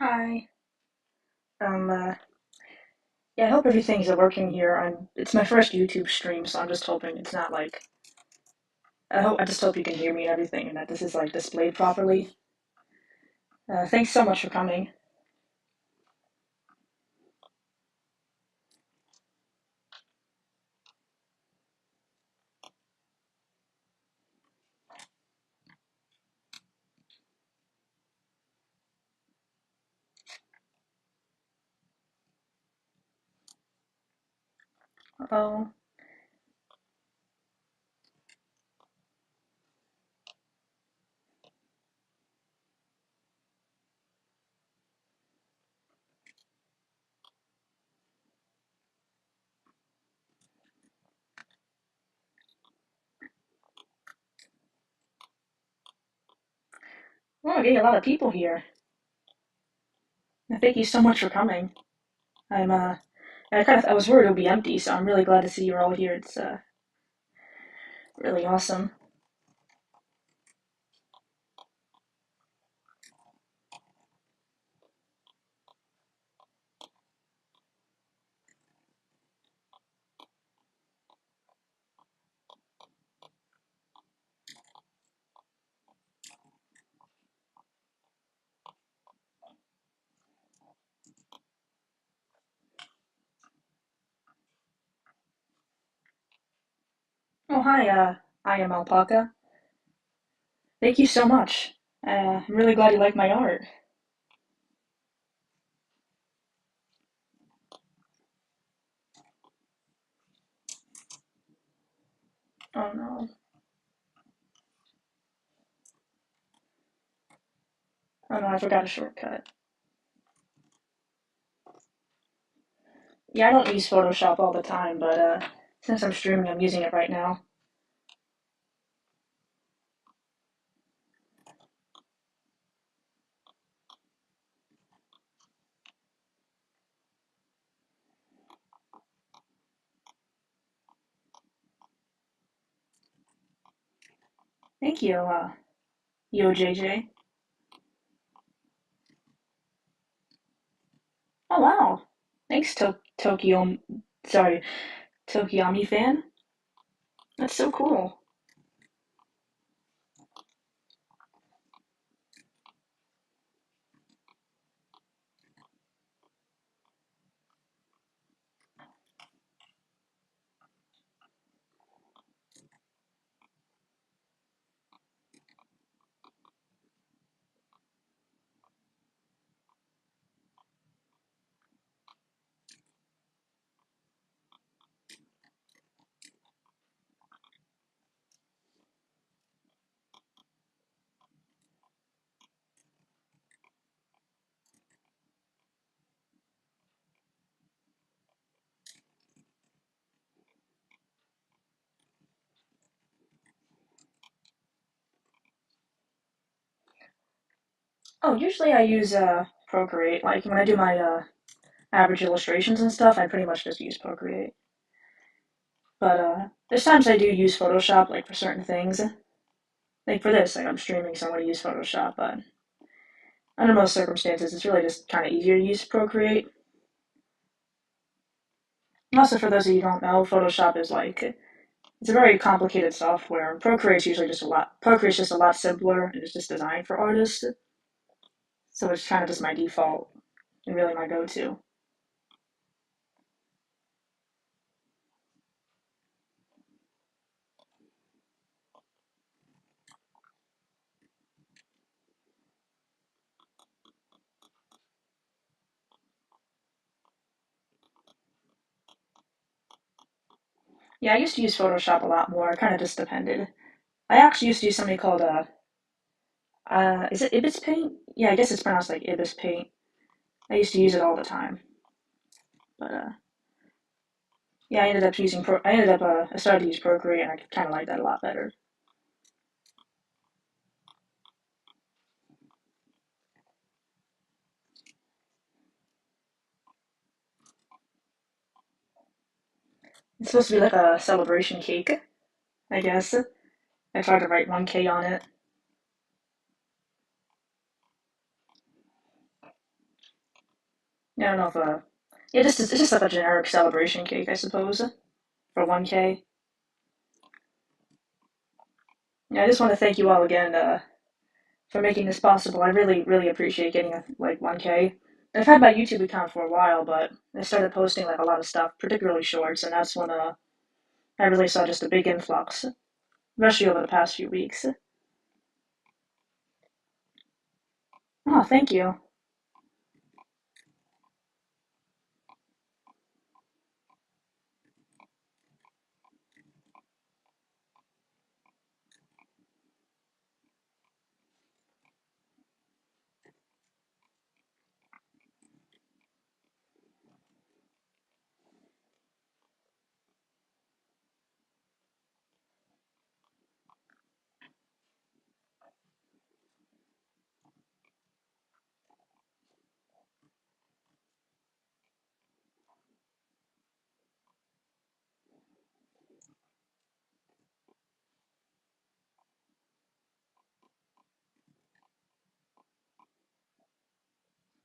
Hi. Yeah, I hope everything's working here. It's my first YouTube stream, so I'm just hoping it's not like, I just hope you can hear me and everything and that this is like displayed properly. Thanks so much for coming. Oh, oh, I'm getting a lot of people here. Thank you so much for coming. I'm, uh, I was worried it would be empty, so I'm really glad to see you're all here. It's, really awesome. Oh, hi, I am Alpaca. Thank you so much. I'm really glad you like my art. Oh no. Oh no, I forgot a shortcut. Yeah, I don't use Photoshop all the time, but since I'm streaming, I'm using it right now. Thank you, YoJJ. Oh wow. Thanks, sorry, Tokiyami fan. That's so cool. Oh, usually I use Procreate. Like when I do my average illustrations and stuff, I pretty much just use Procreate. But there's times I do use Photoshop, like for certain things. Like for this, like I'm streaming, so I'm gonna use Photoshop. But under most circumstances, it's really just kind of easier to use Procreate. And also, for those of you who don't know, Photoshop is like it's a very complicated software. Procreate's just a lot simpler and it's just designed for artists. So it's kind of just my default and really my go-to. Yeah, I used to use Photoshop a lot more. It kind of just depended. I actually used to use something called is it Ibis Paint? Yeah, I guess it's pronounced like Ibis Paint. I used to use it all the time, but yeah, I started to use Procreate, and I kind of like that a lot better. It's supposed to be like a celebration cake, I guess. I tried to write 1K on it. Yeah, I don't know if yeah, just it's just like a generic celebration cake, I suppose, for 1K. Yeah, I just want to thank you all again for making this possible. I really appreciate getting like 1K. I've had my YouTube account for a while, but I started posting like a lot of stuff, particularly shorts, and that's when I really saw just a big influx, especially over the past few weeks. Oh, thank you.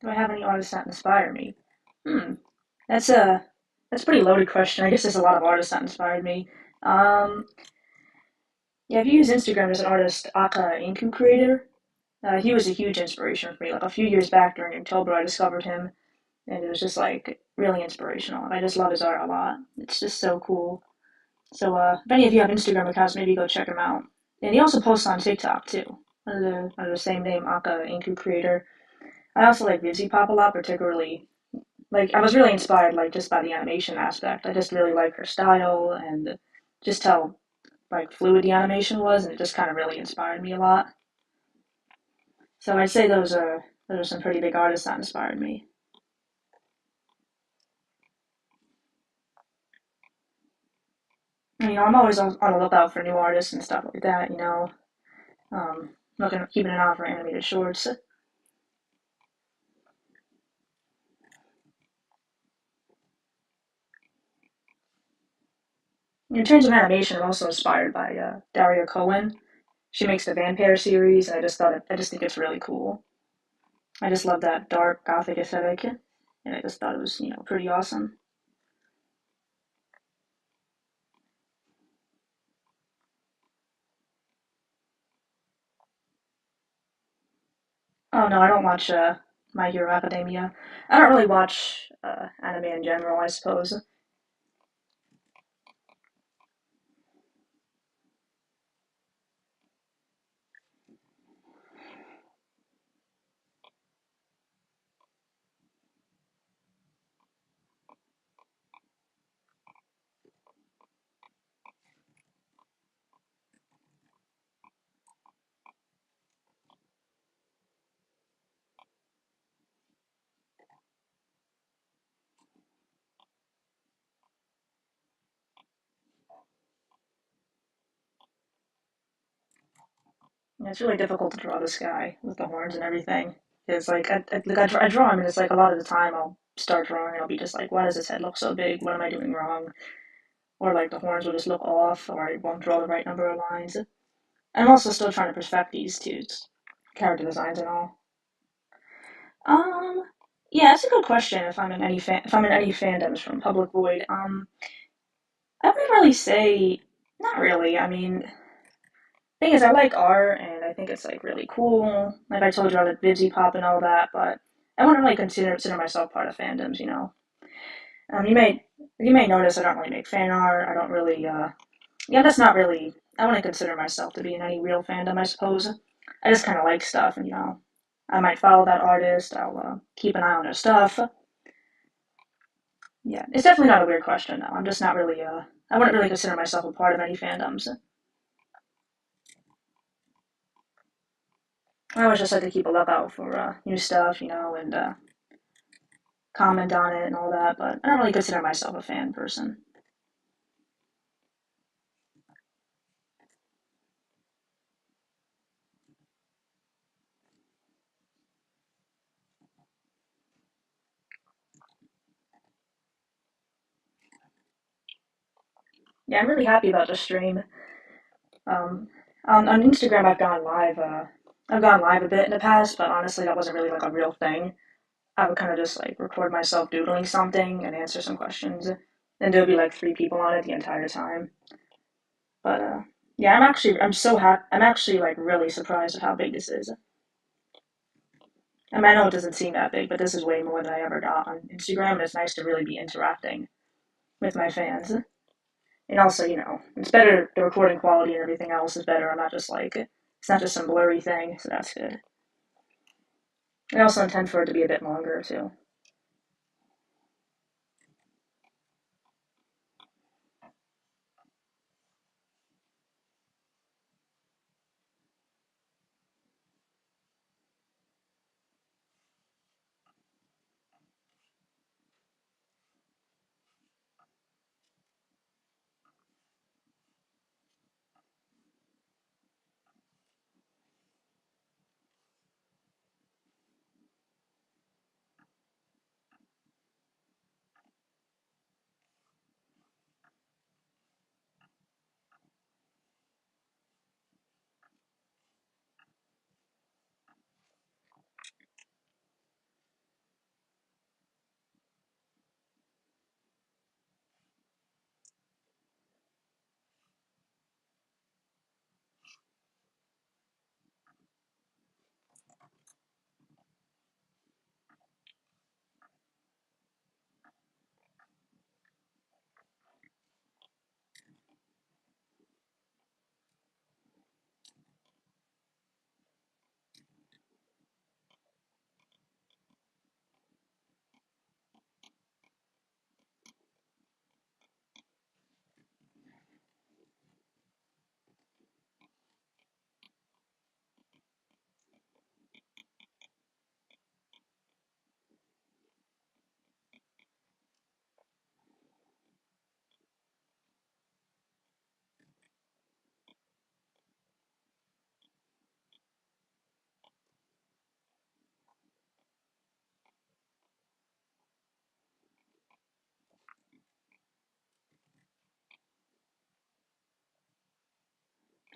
Do I have any artists that inspire me? Hmm, that's a that's a pretty loaded question. I guess there's a lot of artists that inspired me. Um, yeah, if you use Instagram as an artist, Aka Inku Creator, he was a huge inspiration for me. Like a few years back during October, I discovered him, and it was just like really inspirational. I just love his art a lot. It's just so cool. So, if any of you have Instagram accounts, maybe go check him out. And he also posts on TikTok too, under the same name, Aka Inku Creator. I also like Vizzy Pop a lot, particularly like I was really inspired like just by the animation aspect. I just really like her style and just how like fluid the animation was, and it just kind of really inspired me a lot. So I'd say those are some pretty big artists that inspired me. And, I'm always on the lookout for new artists and stuff like that. Looking keeping an eye out for animated shorts. In terms of animation, I'm also inspired by Daria Cohen. She makes the Vampire series, and I just think it's really cool. I just love that dark gothic aesthetic, and I just thought it was pretty awesome. Oh no, I don't watch My Hero Academia. I don't really watch anime in general, I suppose. Yeah, it's really difficult to draw this guy with the horns and everything. It's like I draw him, and it's like a lot of the time I'll start drawing, and I'll be just like, why does his head look so big? What am I doing wrong? Or like the horns will just look off, or I won't draw the right number of lines. I'm also still trying to perfect these two character designs and all. Um, yeah, that's a good question. If I'm in any fandoms from Public Void, I wouldn't really say, not really. I mean, thing is, I like art and I think it's like really cool. Like I told you, I like Bibsy Pop and all that, but I wouldn't really consider myself part of fandoms. Um, you may you may notice I don't really make fan art. I don't really yeah, that's not really. I wouldn't consider myself to be in any real fandom, I suppose. I just kind of like stuff, and I might follow that artist. I'll keep an eye on their stuff. Yeah, it's definitely not a weird question, though. I'm just not really. I wouldn't really consider myself a part of any fandoms. I always just like to keep a lookout for new stuff, and comment on it and all that. But I don't really consider myself a fan person. Yeah, I'm really happy about the stream. Um, on Instagram, I've gone live. I've gone live a bit in the past, but honestly, that wasn't really like a real thing. I would kind of just like record myself doodling something and answer some questions. And there'll be like three people on it the entire time. But yeah, I'm so happy. I'm actually like really surprised at how big this is. I mean, I know it doesn't seem that big, but this is way more than I ever got on Instagram, and it's nice to really be interacting with my fans. And also, it's better. The recording quality and everything else is better. I'm not just like it's not just some blurry thing, so that's good. I also intend for it to be a bit longer too.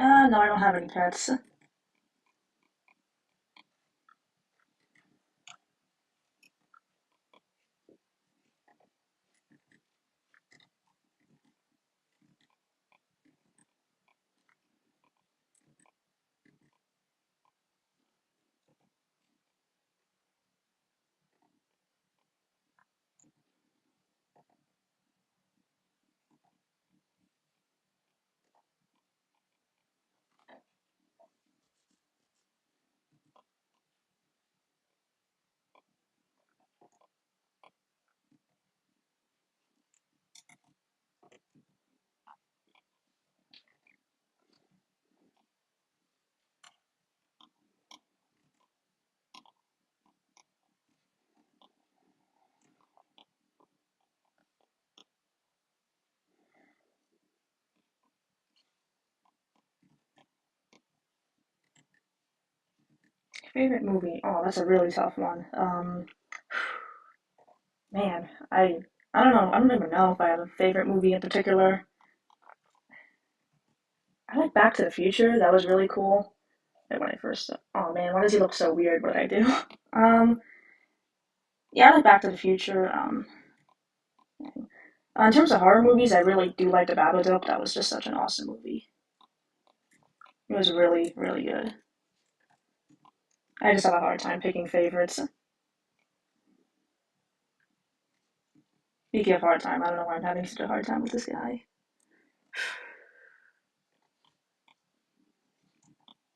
No, I don't have any pets. Favorite movie? Oh, that's a really tough one. Man, I don't know. I don't even know if I have a favorite movie in particular. I like Back to the Future. That was really cool. Like when I first, oh man, why does he look so weird? What did I do? Yeah, I like Back to the Future. In terms of horror movies, I really do like The Babadook. That was just such an awesome movie. It was really, really good. I just have a hard time picking favorites. Speaking of hard time, I don't know why I'm having such a hard time with this guy.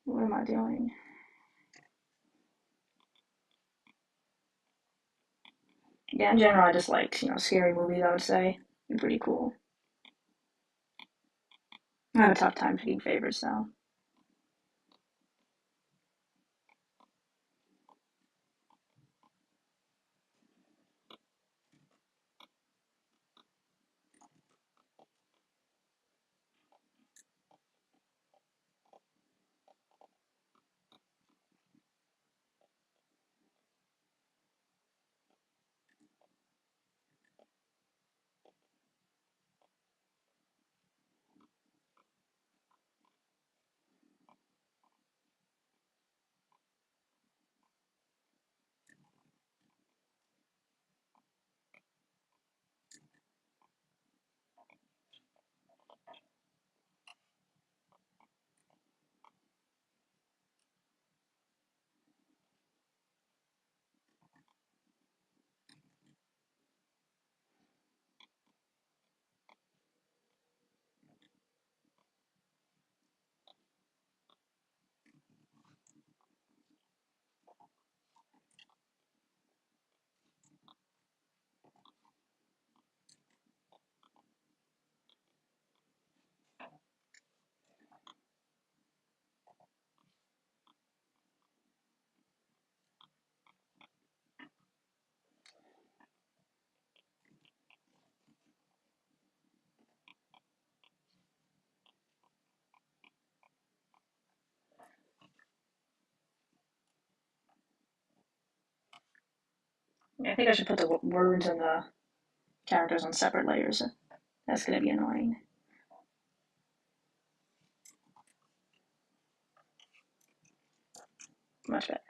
What am I doing? Yeah, in general, I just like, scary movies, I would say. They're pretty cool. I have a tough time picking favorites, though. I think I should put the words and the characters on separate layers. That's gonna be annoying. Much better.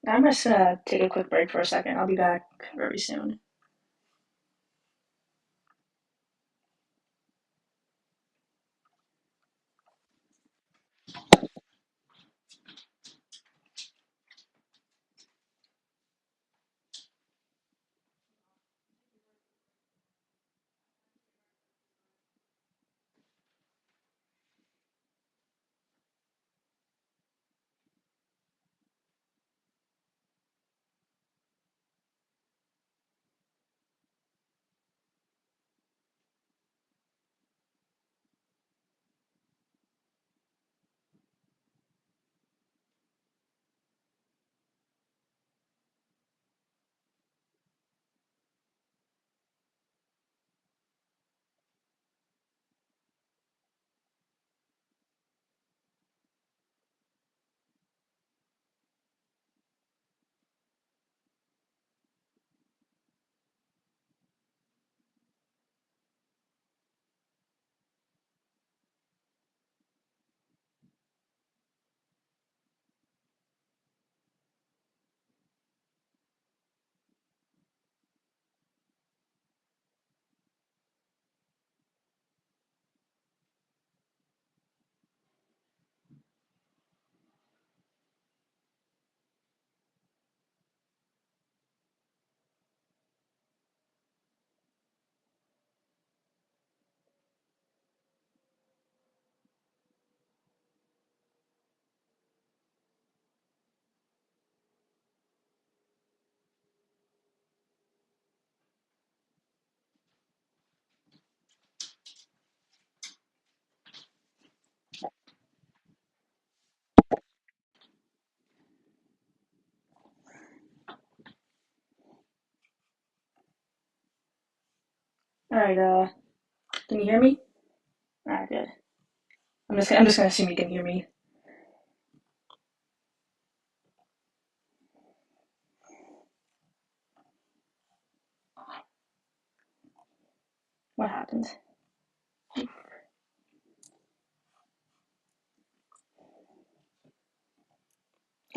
Now I'm just gonna take a quick break for a second. I'll be back very soon. All right. Can you hear me? All right, good. I'm just gonna assume you can hear me. What happened? Kind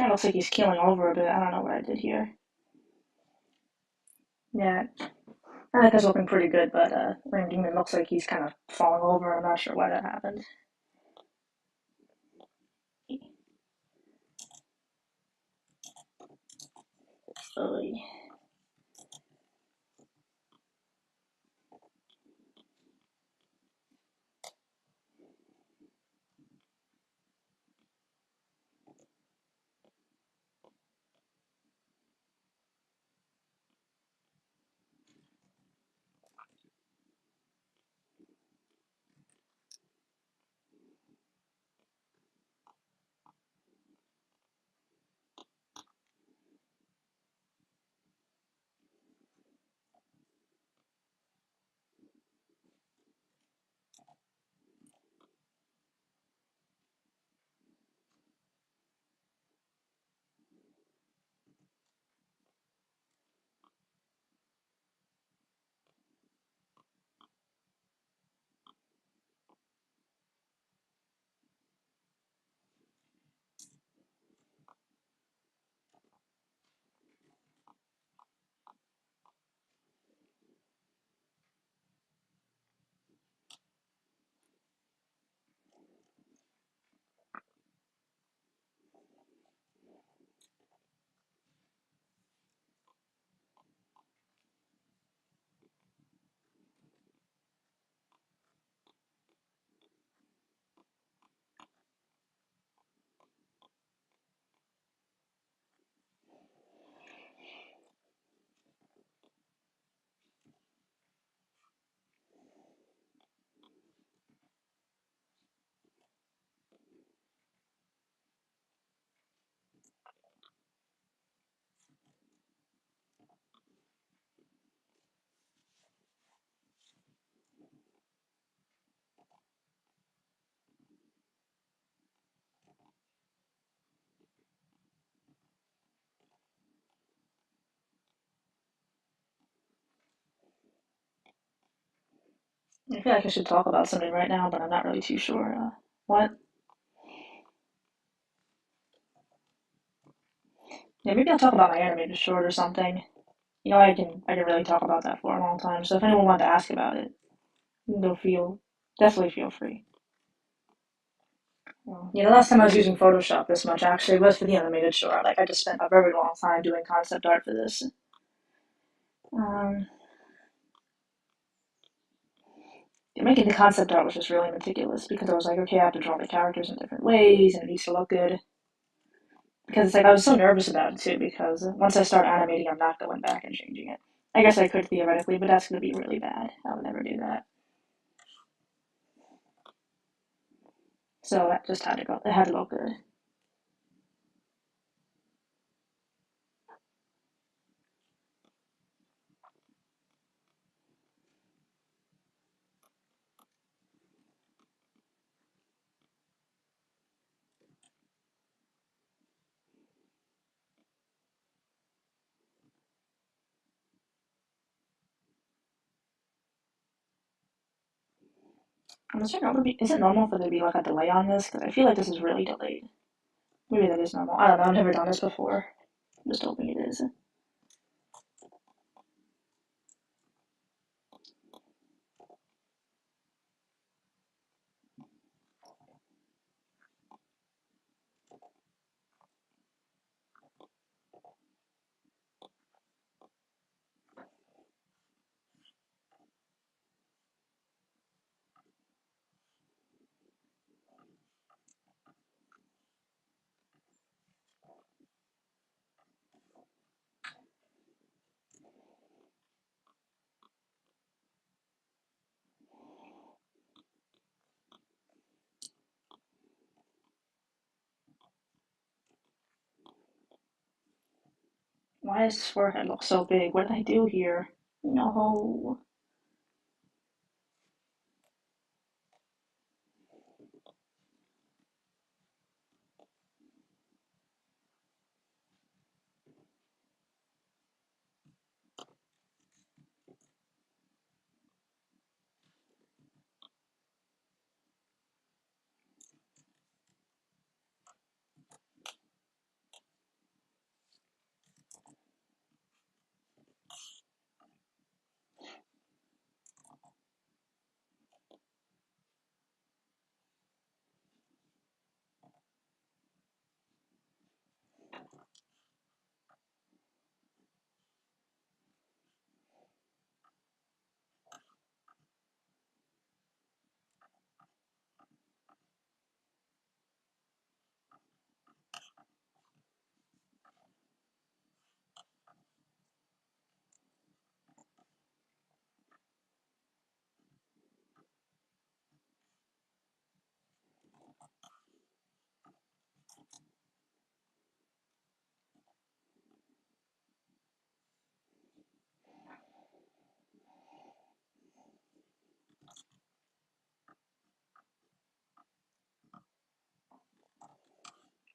of looks like he's keeling over a bit. I don't know what I did here. Yeah, I think it's looking pretty good, but Ranting looks like he's kind of falling over. I'm not sure why that happened. Slowly. I feel like I should talk about something right now, but I'm not really too sure. What? Yeah, maybe I'll talk about my animated short or something. I can really talk about that for a long time. So if anyone wanted to ask about it, they'll feel definitely feel free. Yeah, the last time I was using Photoshop this much actually was for the animated short. Like I just spent a very long time doing concept art for this. Um, Making the concept art was just really meticulous because I was like, okay, I have to draw the characters in different ways and it needs to look good. Because it's like I was so nervous about it too because once I start animating, I'm not going back and changing it. I guess I could theoretically, but that's going to be really bad. I would never do that. So that just had to go. It had to look good. Is it normal for there to be like a delay on this? Because I feel like this is really delayed. Maybe that is normal. I don't know. I've never done this before. I'm just hoping it is. Why does his forehead look so big? What did I do here? No.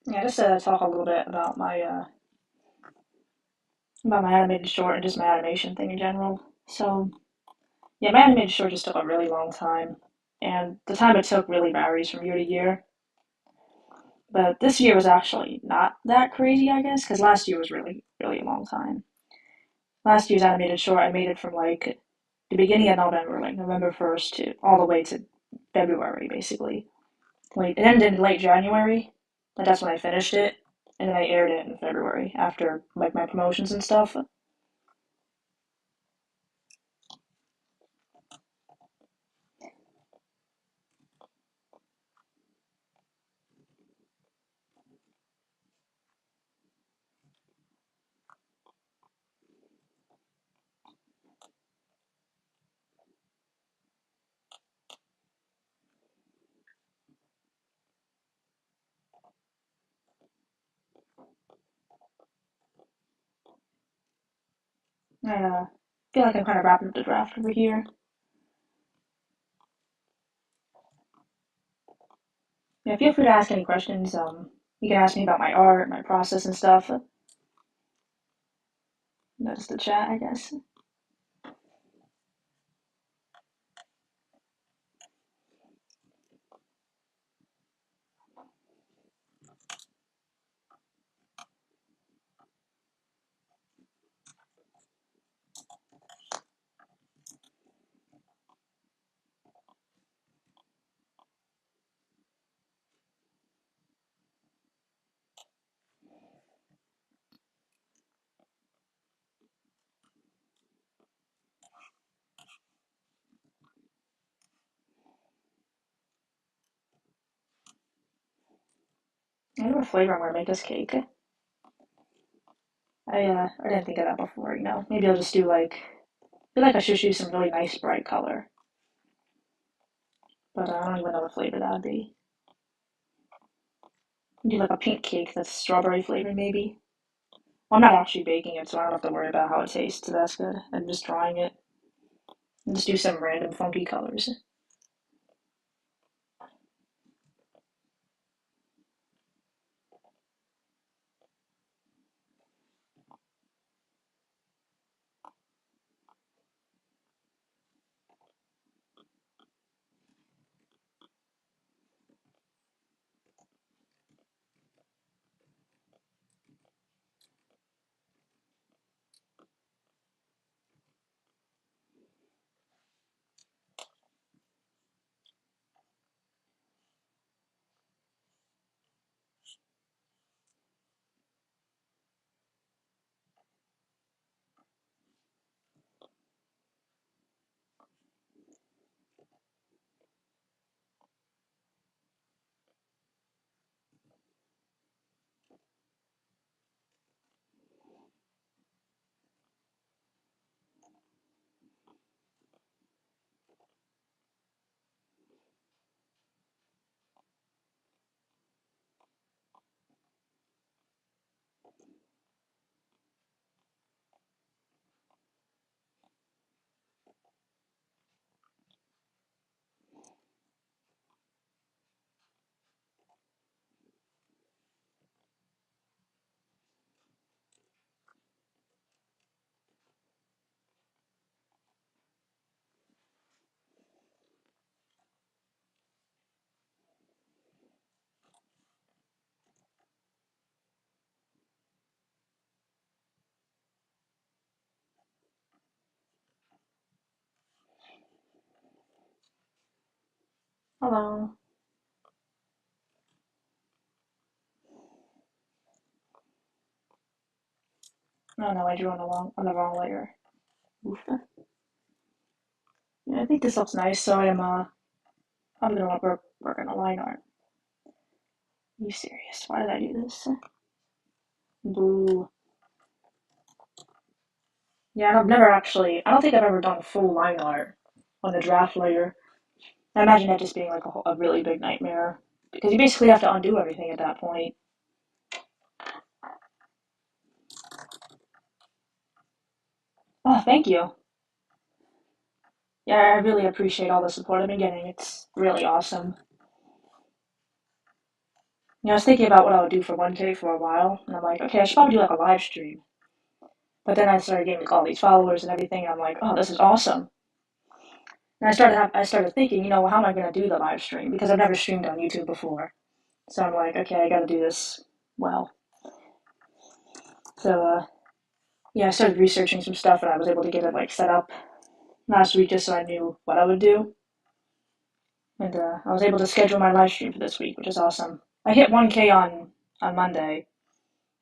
Yeah, just to talk a little bit about my animated short and just my animation thing in general. So yeah, my animated short just took a really long time, and the time it took really varies from year to year. But this year was actually not that crazy, I guess, because last year was really, really a long time. Last year's animated short, I made it from like the beginning of November, like November 1st to all the way to February, basically. It ended in late January, but that's when I finished it, and then I aired it in February after like my promotions and stuff. I feel like I'm kind of wrapping up the draft over here. Yeah, feel free to ask any questions. You can ask me about my art, my process and stuff. That's the chat, I guess. wonder what flavor I'm gonna make this cake. I didn't think of that before, you know. Maybe I'll just do like, I feel like I should choose some really nice bright color, but I don't even know what flavor that would be. Do like a pink cake that's strawberry flavored, maybe. Well, I'm not actually baking it, so I don't have to worry about how it tastes. So that's good. I'm just drawing it and just do some random funky colors. Hello. Oh no, I drew on the wrong layer. Oof. Yeah, I think this looks nice, so I'm gonna work on a line art. Are you serious? Why did I do this? Boo. Yeah, I don't think I've ever done full line art on the draft layer. I imagine that just being like a really big nightmare because you basically have to undo everything at that point. Oh, thank you. Yeah, I really appreciate all the support I've been getting. It's really awesome. I was thinking about what I would do for 1K for a while, and I'm like, okay, I should probably do like a live stream. But then I started getting like all these followers and everything, and I'm like, oh, this is awesome. And I started thinking, you know, well, how am I gonna do the live stream? Because I've never streamed on YouTube before. So I'm like, okay, I gotta do this well. So yeah, I started researching some stuff, and I was able to get it like set up last week just so I knew what I would do. And I was able to schedule my live stream for this week, which is awesome. I hit 1K on Monday,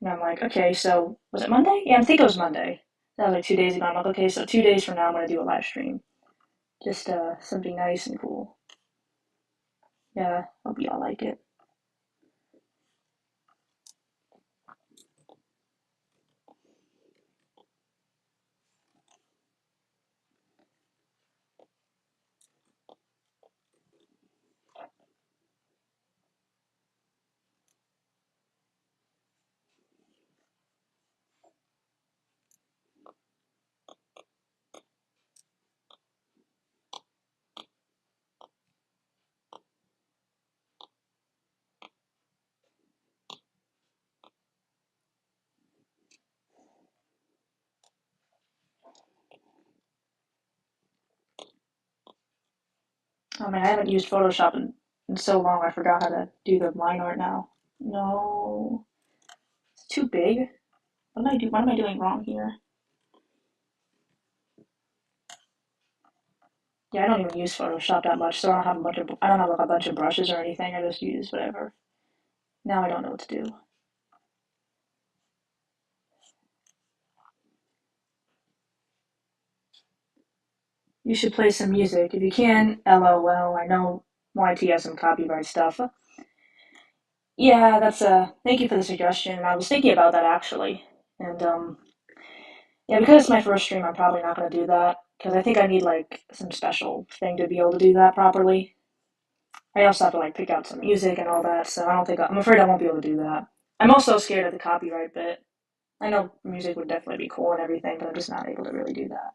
and I'm like, okay, so was it Monday? Yeah, I think it was Monday. That was like 2 days ago. I'm like, okay, so 2 days from now, I'm gonna do a live stream. Just something nice and cool. Yeah, hope y'all like it. Oh man, I haven't used Photoshop in so long. I forgot how to do the line art now. No, it's too big. What am I do? What am I doing wrong here? Yeah, I don't even use Photoshop that much, so I don't have like a bunch of brushes or anything. I just use whatever. Now I don't know what to do. You should play some music if you can. LOL. I know YT has some copyright stuff. Yeah, that's thank you for the suggestion. I was thinking about that actually. And yeah, because it's my first stream, I'm probably not gonna do that because I think I need like some special thing to be able to do that properly. I also have to like pick out some music and all that, so I don't think I'm afraid I won't be able to do that. I'm also scared of the copyright bit. I know music would definitely be cool and everything, but I'm just not able to really do that.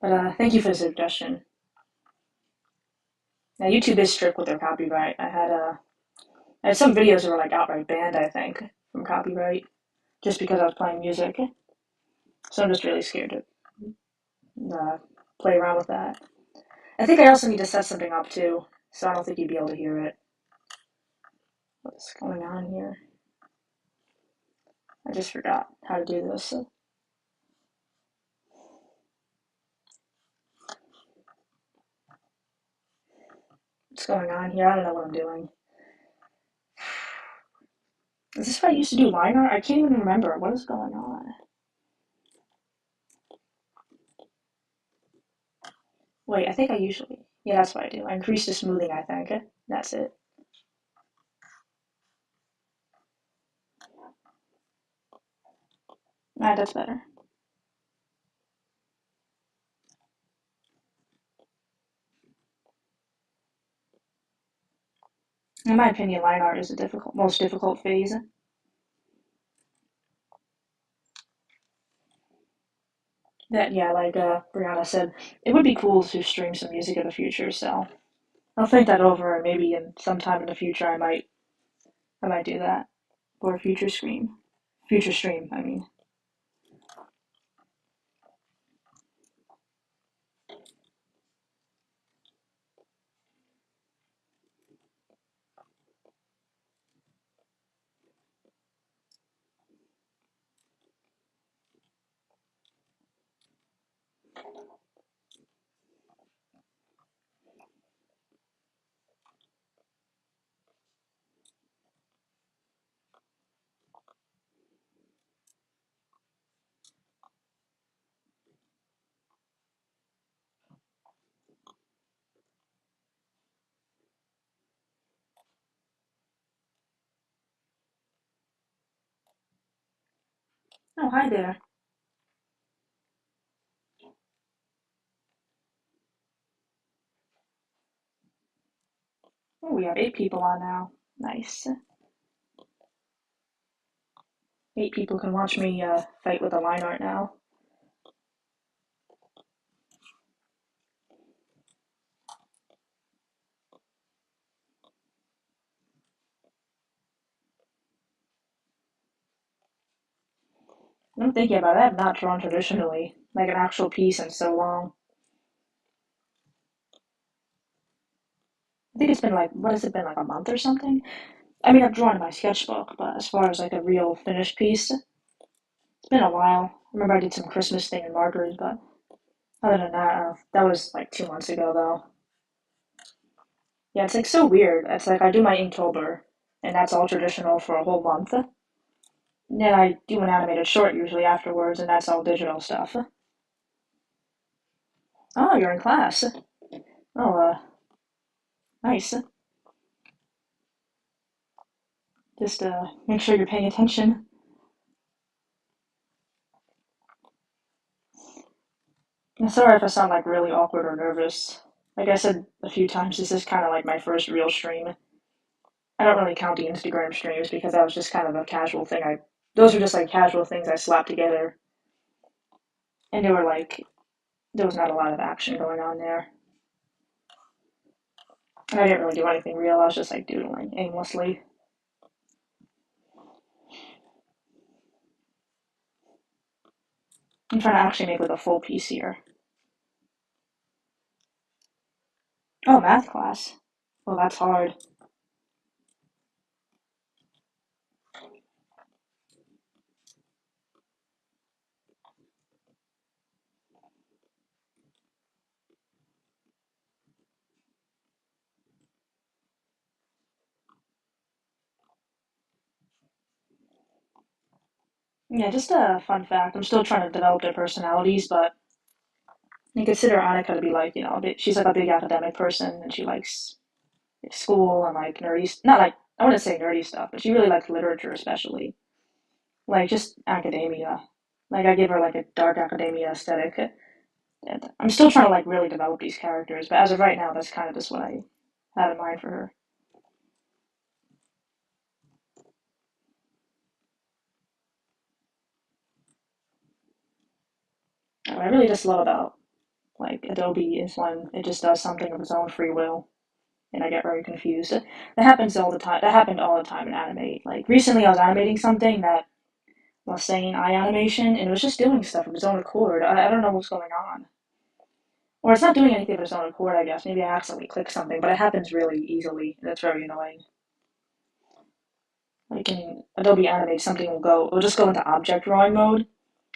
But thank you for the suggestion. Now YouTube is strict with their copyright. I had some videos that were like outright banned, I think, from copyright just because I was playing music. So I'm just really scared to uh, play around with that. I think I also need to set something up too, so I don't think you'd be able to hear it. What's going on here? I just forgot how to do this. What's going on here? I don't know what I'm doing. Is this what I used to do line art? I can't even remember. What is going on? Wait, I think I usually. Yeah, that's what I do. I increase the smoothing, I think. That's it. Alright, that's better. In my opinion, line art is the most difficult phase. That, yeah, like Brianna said, it would be cool to stream some music in the future, so I'll think that over and maybe in sometime in the future I might do that. For a future stream. Future stream, I mean. Oh, hi there. Oh, we have 8 people on now. Nice. 8 people can watch me fight with a line art now. I'm thinking about it. I have not drawn traditionally, like an actual piece in so long. I think it's been like, what has it been, like a month or something? I mean, I've drawn in my sketchbook, but as far as like a real finished piece, it's been a while. I remember I did some Christmas thing in markers, but other than that, that was like 2 months ago though. Yeah, it's like so weird. It's like I do my Inktober, and that's all traditional for a whole month. And then I do an animated short usually afterwards, and that's all digital stuff. Oh, you're in class. Oh, nice. Just make sure you're paying attention. I'm sorry if I sound like really awkward or nervous. Like I said a few times, this is kind of like my first real stream. I don't really count the Instagram streams because that was just kind of a casual thing. Those were just like casual things I slapped together, and they were like there was not a lot of action going on there. And I didn't really do anything real. I was just like doodling aimlessly. I'm trying to actually make like a full piece here. Oh, math class. Well, that's hard. Yeah, just a fun fact. I'm still trying to develop their personalities, but you consider Annika to be like, she's like a big academic person and she likes school and like nerdy, not like, I wouldn't say nerdy stuff, but she really liked literature especially. Like just academia. Like I give her like a dark academia aesthetic. And I'm still trying to like really develop these characters, but as of right now, that's kind of just what I have in mind for her. What I really just love about like Adobe is when it just does something of its own free will, and I get very confused. That happens all the time. That happened all the time in animate. Like recently, I was animating something that was saying eye animation, and it was just doing stuff of its own accord. I don't know what's going on. Or it's not doing anything of its own accord, I guess. Maybe I accidentally clicked something, but it happens really easily, and it's very annoying. Like in Adobe Animate, something it'll just go into object drawing mode,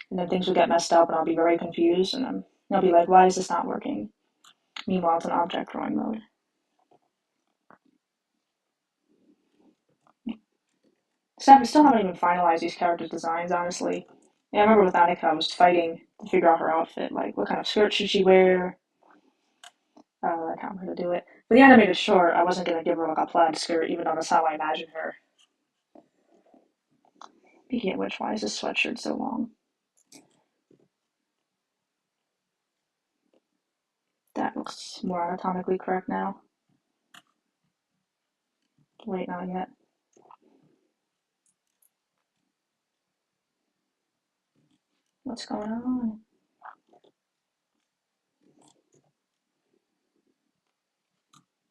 and then things will get messed up, and I'll be very confused, and then I'll be like, why is this not working? Meanwhile, it's in object drawing mode. Still haven't even finalized these characters' designs, honestly. Yeah, I remember with Annika, I was fighting to figure out her outfit, like what kind of skirt should she wear, I can't remember how to do it. For the animated short, I wasn't gonna give her like a plaid skirt, even though that's how I imagined her. Speaking of which, why is this sweatshirt so long? That looks more anatomically correct now. Wait, not yet. What's going on?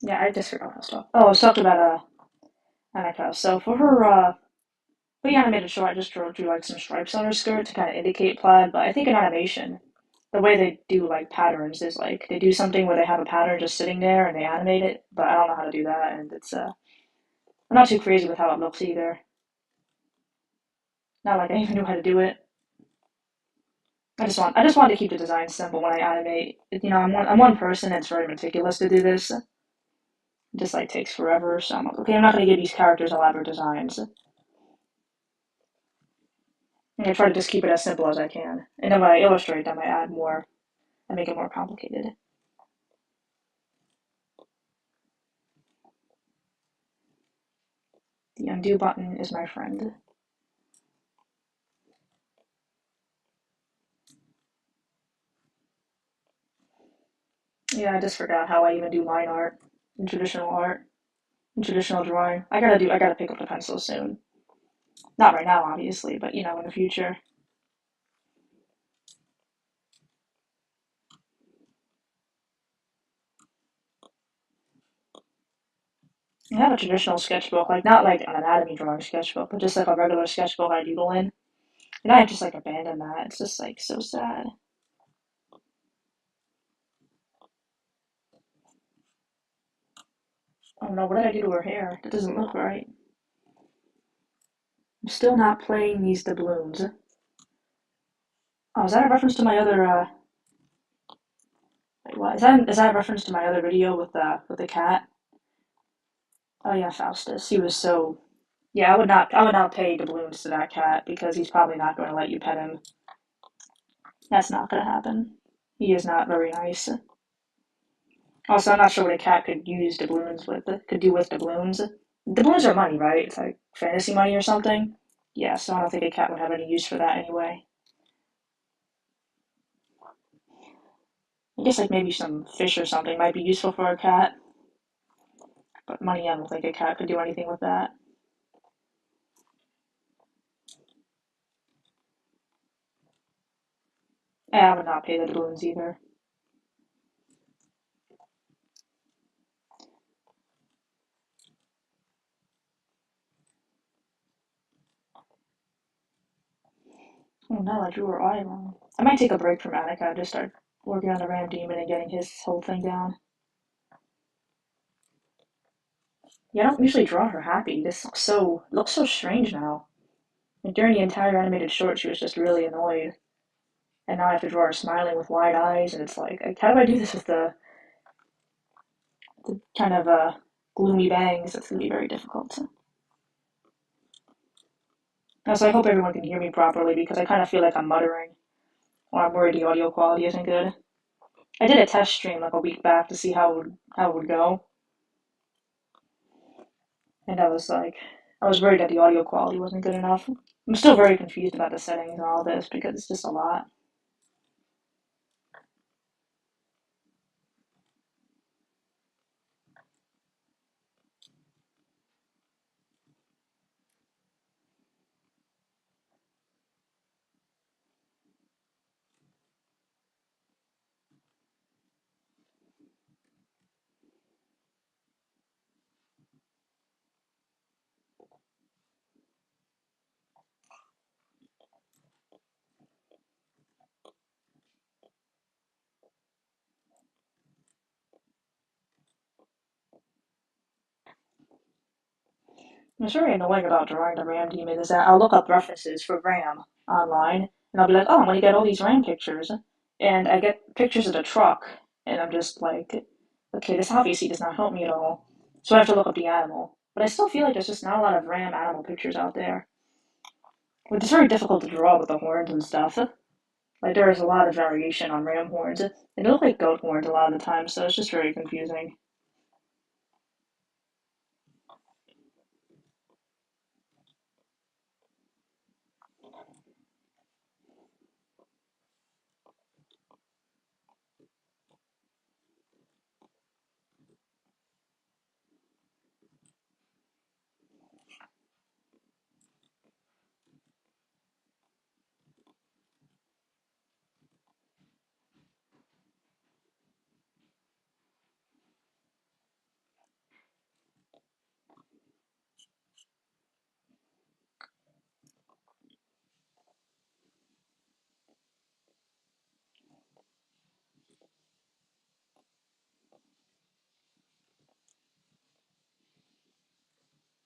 Yeah, I just forgot how to talk. Oh, I was talking about Annika. So for the animated short, I just drew like some stripes on her skirt to kind of indicate plaid. But I think in animation, the way they do like patterns is like they do something where they have a pattern just sitting there and they animate it. But I don't know how to do that, and I'm not too crazy with how it looks either. Not like I even knew how to do it. I just want to keep the design simple when I animate. I'm one person. It's very meticulous to do this. It just like takes forever. So I'm like, okay, I'm not gonna give these characters elaborate designs. I try to just keep it as simple as I can. And then when I illustrate them, I add more and make it more complicated. The undo button is my friend. Yeah, I just forgot how I even do line art in traditional art, in traditional drawing. I gotta pick up the pencil soon. Not right now, obviously, but in the future. I have a traditional sketchbook, like not like an anatomy drawing sketchbook, but just like a regular sketchbook I doodle in. And I just like abandoned that. It's just like so sad. Oh no, what did I do to her hair? That doesn't look right. I'm still not playing these doubloons. Oh, is that a reference to my other wait, what? Is that a reference to my other video with the cat? Oh yeah, Faustus. He was so yeah, I would not pay doubloons to that cat because he's probably not going to let you pet him. That's not going to happen. He is not very nice. Also, I'm not sure what a cat could use doubloons with. Could do with doubloons. Doubloons are money, right? It's like fantasy money or something. Yeah, so I don't think a cat would have any use for that anyway. I guess like maybe some fish or something might be useful for a cat, but money, I don't think a cat could do anything with that. I would not pay the doubloons either. Oh no, I drew her eye wrong. I might take a break from Attica and just start working on the Ram Demon and getting his whole thing down. Yeah, I don't usually draw her happy. This looks so strange now. And during the entire animated short, she was just really annoyed, and now I have to draw her smiling with wide eyes, and it's like how do I do this with the kind of gloomy bangs? That's gonna be very difficult. So I hope everyone can hear me properly because I kind of feel like I'm muttering, or I'm worried the audio quality isn't good. I did a test stream like a week back to see how it would go, and I was worried that the audio quality wasn't good enough. I'm still very confused about the settings and all this because it's just a lot. What's very annoying about drawing the RAM demon is that I'll look up references for RAM online, and I'll be like, oh, I'm gonna get all these RAM pictures, and I get pictures of the truck, and I'm just like, okay, this obviously does not help me at all. So I have to look up the animal. But I still feel like there's just not a lot of RAM animal pictures out there. It's very difficult to draw with the horns and stuff. Like there is a lot of variation on ram horns. They look like goat horns a lot of the time, so it's just very confusing.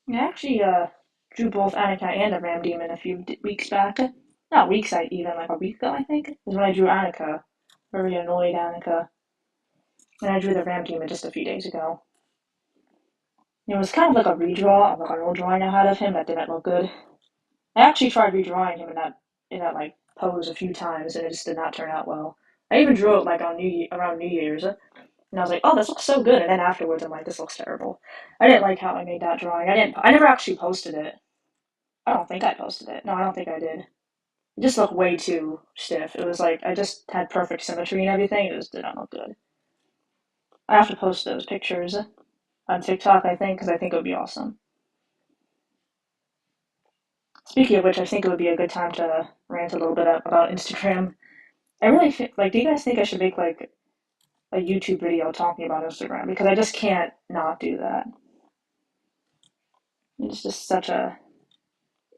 I actually drew both Annika and the ram demon a few weeks back. Not weeks, I even like a week ago, I think, is when I drew Annika. Very annoyed Annika. And I drew the ram demon just a few days ago. It was kind of like a redraw of like an old drawing I had of him that didn't look good. I actually tried redrawing him in that like pose a few times, and it just did not turn out well. I even drew it like on around New Year's, and I was like, "Oh, this looks so good." And then afterwards, I'm like, "This looks terrible." I didn't like how I made that drawing. I didn't. I never actually posted it. I don't think I posted it. No, I don't think I did. It just looked way too stiff. It was like I just had perfect symmetry and everything. It just did not look good. I have to post those pictures on TikTok, I think, because I think it would be awesome. Speaking of which, I think it would be a good time to rant a little bit about Instagram. I really like. Do you guys think I should make like a YouTube video talking about Instagram? Because I just can't not do that. It's just such a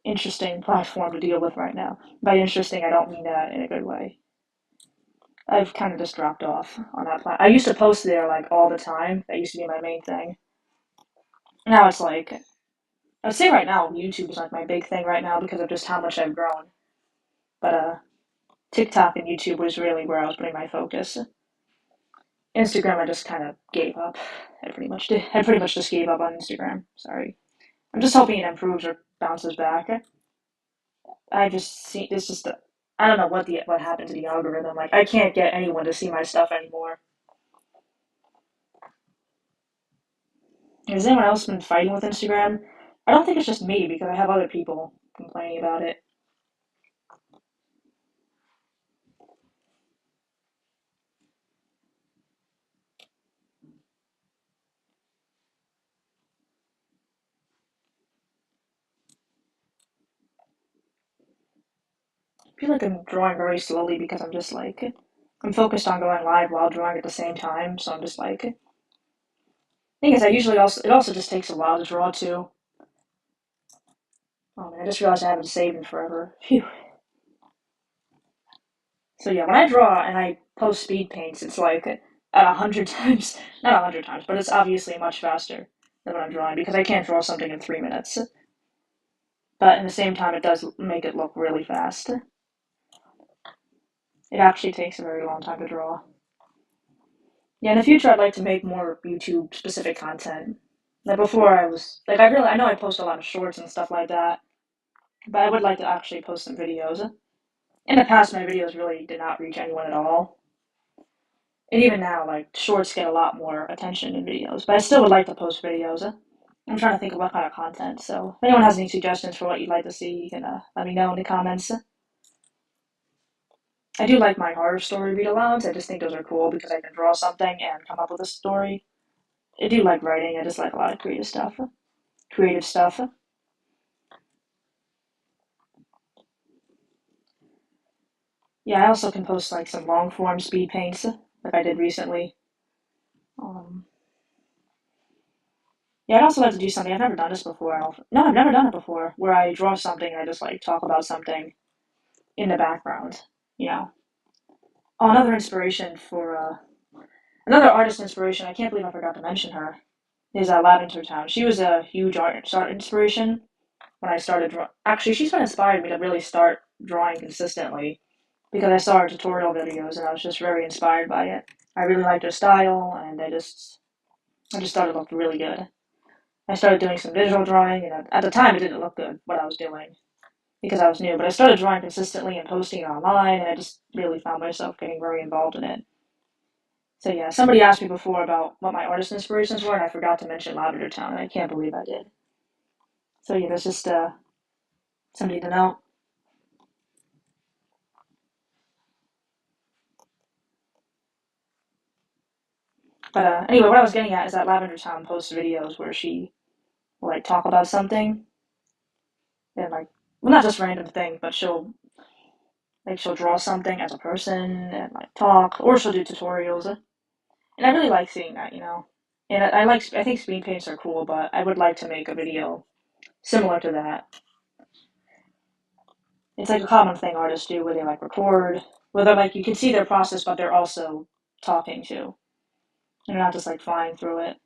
interesting platform to deal with right now. By interesting, I don't mean that in a good way. I've kind of just dropped off on that platform. I used to post there like all the time. That used to be my main thing. Now it's like I would say right now YouTube is like my big thing right now because of just how much I've grown. But TikTok and YouTube was really where I was putting my focus. Instagram, I just kind of gave up. I pretty much did. I pretty much just gave up on Instagram. Sorry. I'm just hoping it improves or bounces back. I just see it's just I don't know what happened to the algorithm. Like I can't get anyone to see my stuff anymore. Has anyone else been fighting with Instagram? I don't think it's just me because I have other people complaining about it. I feel like I'm drawing very slowly because I'm just like I'm focused on going live while drawing at the same time. So I'm just like thing is I usually also it also just takes a while to draw too. Oh man, I just realized I haven't saved in forever. Phew. So yeah, when I draw and I post speed paints, it's like at 100 times, not 100 times, but it's obviously much faster than when I'm drawing because I can't draw something in 3 minutes. But at the same time, it does make it look really fast. It actually takes a very long time to draw. Yeah, in the future, I'd like to make more YouTube specific content. Like before, I was like, I know I post a lot of shorts and stuff like that, but I would like to actually post some videos. In the past, my videos really did not reach anyone at all. And even now, like shorts get a lot more attention than videos, but I still would like to post videos. I'm trying to think of what kind of content. So if anyone has any suggestions for what you'd like to see, you can let me know in the comments. I do like my horror story read alouds. I just think those are cool because I can draw something and come up with a story. I do like writing. I just like a lot of creative stuff. Creative stuff. Yeah, I also can post like some long form speed paints like I did recently. Um, yeah, I'd also like to do something. I've never done this before. No, I've never done it before. Where I draw something and I just like talk about something in the background. You know. Oh, another artist inspiration. I can't believe I forgot to mention her. Is Lavender Town. She was a huge art inspiration when I started drawing. Actually, she's what inspired me to really start drawing consistently because I saw her tutorial videos and I was just very inspired by it. I really liked her style and I just thought it looked really good. I started doing some digital drawing and at the time it didn't look good what I was doing because I was new, but I started drawing consistently and posting it online and I just really found myself getting very involved in it. So yeah, somebody asked me before about what my artist inspirations were and I forgot to mention Lavender Town and I can't believe I did. So yeah, that's just somebody to know. But anyway, what I was getting at is that Lavender Town posts videos where she will like talk about something and like, well, not just random thing, but she'll draw something as a person and like talk, or she'll do tutorials, and I really like seeing that, you know. And I think speed paints are cool, but I would like to make a video similar to that. It's like a common thing artists do where they like record, where they're like you can see their process, but they're also talking too, and they're not just like flying through it.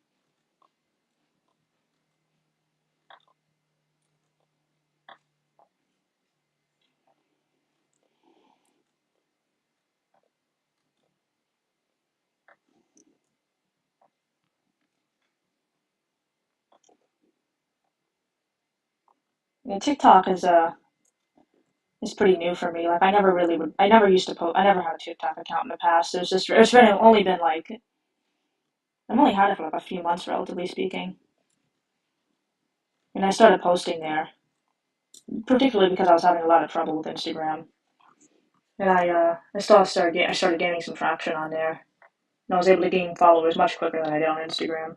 And TikTok is pretty new for me. Like I never used to post. I never had a TikTok account in the past. It's really only been like I've only had it for like a few months, relatively speaking. And I started posting there, particularly because I was having a lot of trouble with Instagram. And I started gaining some traction on there. And I was able to gain followers much quicker than I did on Instagram.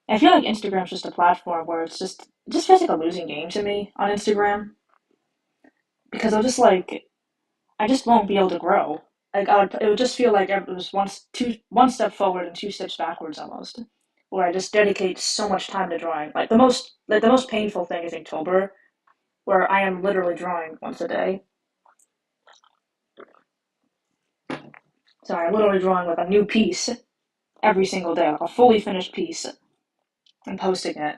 I feel like Instagram's just a platform where it just feels like a losing game to me on Instagram because I just won't be able to grow. It would just feel like it was one step forward and two steps backwards almost. Where I just dedicate so much time to drawing. Like the most painful thing is October, where I am literally drawing once a day. So I'm literally drawing like a new piece every single day, like a fully finished piece, and posting it.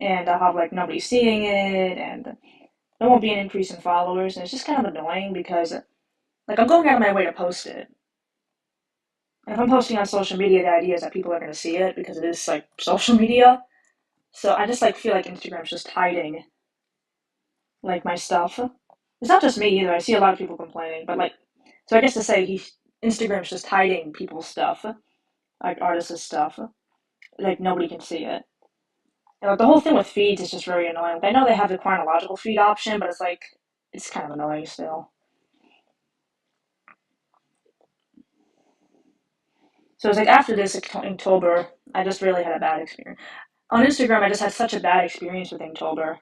And I'll have like nobody seeing it, and there won't be an increase in followers. And it's just kind of annoying because like I'm going out of my way to post it. And if I'm posting on social media, the idea is that people are going to see it because it is like social media. So I just like feel like Instagram's just hiding like my stuff. It's not just me either. I see a lot of people complaining, but like, so I guess to say Instagram's just hiding people's stuff, like artists' stuff. Like nobody can see it. And like the whole thing with feeds is just very annoying. Like, I know they have the chronological feed option, but it's kind of annoying still. So it's like after this Inktober, I just really had a bad experience. On Instagram, I just had such a bad experience with Inktober.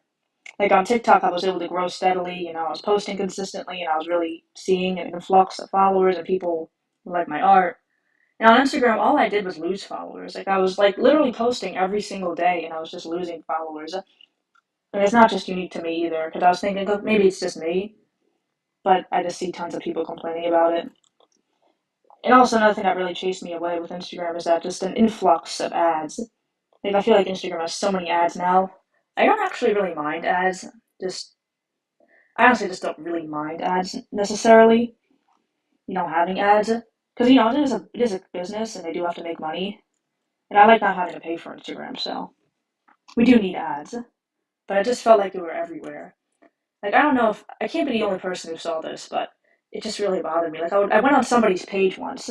Like on TikTok, I was able to grow steadily. You know, I was posting consistently, and I was really seeing an influx of followers and people who like my art. And on Instagram, all I did was lose followers. Like I was like literally posting every single day, and I was just losing followers. And it's not just unique to me either, because I was thinking, oh, maybe it's just me, but I just see tons of people complaining about it. And also another thing that really chased me away with Instagram is that just an influx of ads. Like I feel like Instagram has so many ads now. I don't actually really mind ads. Just I honestly just don't really mind ads necessarily. You know, having ads because you know it is a business and they do have to make money. And I like not having to pay for Instagram, so we do need ads. But I just felt like they were everywhere. Like I don't know if I can't be the only person who saw this, but it just really bothered me. Like I went on somebody's page once.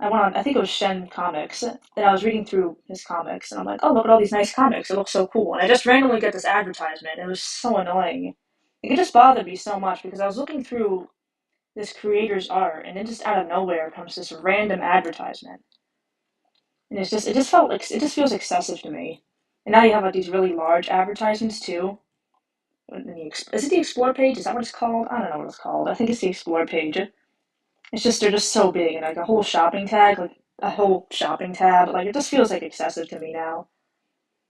I went on, I think it was Shen Comics, and I was reading through his comics, and I'm like, oh, look at all these nice comics. It looks so cool. And I just randomly get this advertisement. It was so annoying. It just bothered me so much because I was looking through this creator's art, and then just out of nowhere comes this random advertisement. And it just felt like, it just feels excessive to me. And now you have like these really large advertisements too. Is it the Explore page? Is that what it's called? I don't know what it's called. I think it's the Explore page. It's just, they're just so big, and like a whole shopping tag, like a whole shopping tab. Like it just feels like excessive to me now,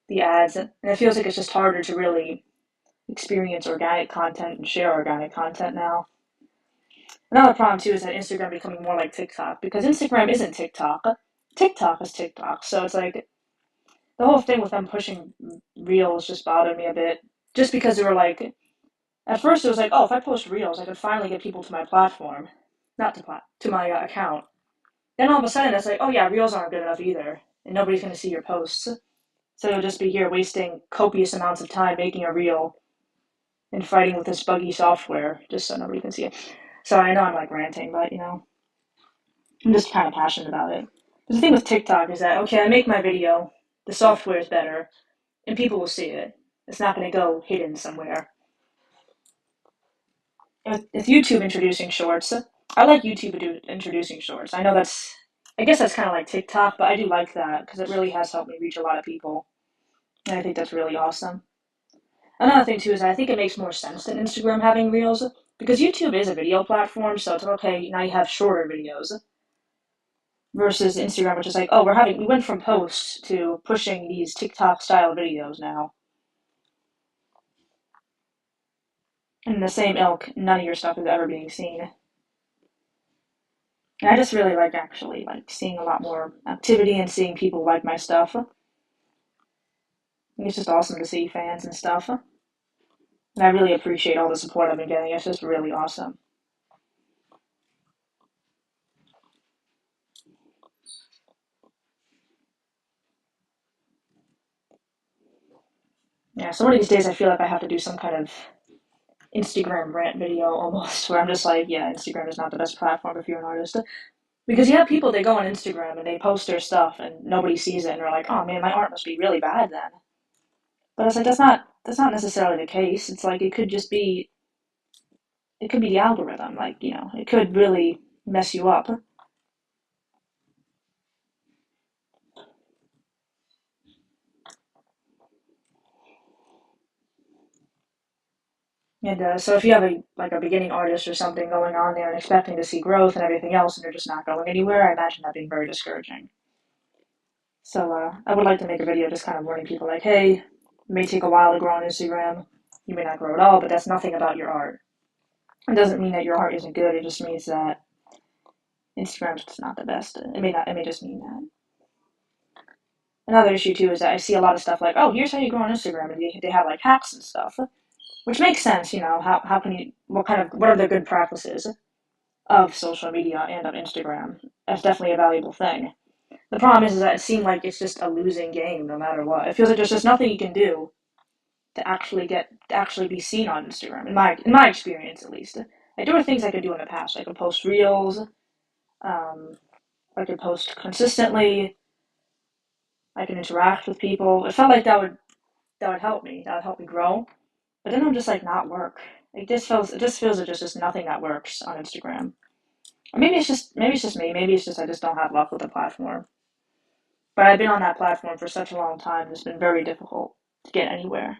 the ads. And it feels like it's just harder to really experience organic content and share organic content now. Another problem too is that Instagram becoming more like TikTok, because Instagram isn't TikTok. TikTok is TikTok. So it's like the whole thing with them pushing reels just bothered me a bit. Just because they were like, at first it was like, oh, if I post reels, I could finally get people to my platform, not to my account. Then all of a sudden it's like, oh yeah, reels aren't good enough either, and nobody's gonna see your posts. So you'll just be here wasting copious amounts of time making a reel and fighting with this buggy software just so nobody can see it. So I know I'm like ranting, but I'm just kind of passionate about it. But the thing with TikTok is that, okay, I make my video, the software is better, and people will see it. It's not going to go hidden somewhere. With YouTube introducing shorts, I like YouTube introducing shorts. I know I guess that's kind of like TikTok, but I do like that because it really has helped me reach a lot of people. And I think that's really awesome. Another thing too is I think it makes more sense than Instagram having reels because YouTube is a video platform, so it's okay, now you have shorter videos versus Instagram, which is like, oh, we went from posts to pushing these TikTok style videos now. And in the same ilk, none of your stuff is ever being seen. And I just really like actually like seeing a lot more activity and seeing people like my stuff. It's just awesome to see fans and stuff. And I really appreciate all the support I've been getting. It's just really awesome. Yeah, so one of these days I feel like I have to do some kind of Instagram rant video almost, where I'm just like, yeah, Instagram is not the best platform if you're an artist. Because you have people, they go on Instagram and they post their stuff and nobody sees it and they're like, oh man, my art must be really bad then. But it's like that's not necessarily the case. It's like it could be the algorithm. Like, it could really mess you up. And so if you have a beginning artist or something going on there and expecting to see growth and everything else and they're just not going anywhere, I imagine that being very discouraging. So I would like to make a video just kind of warning people like, hey, it may take a while to grow on Instagram. You may not grow at all, but that's nothing about your art. It doesn't mean that your art isn't good. It just means that Instagram's just not the best. It may not. It may just mean that. Another issue too is that I see a lot of stuff like, oh, here's how you grow on Instagram, and they have like hacks and stuff, which makes sense. How can you what are the good practices of social media and of Instagram? That's definitely a valuable thing. The problem is that it seems like it's just a losing game no matter what. It feels like there's just nothing you can do to actually be seen on Instagram. In my experience, at least, like, there were things I could do in the past. I could post reels. Um, I could post consistently. I can interact with people. It felt like that would help me. That would help me grow. But then it'll just like not work. It just feels like there's just nothing that works on Instagram. Or maybe it's just me. Maybe it's just I just don't have luck with the platform. But I've been on that platform for such a long time. It's been very difficult to get anywhere.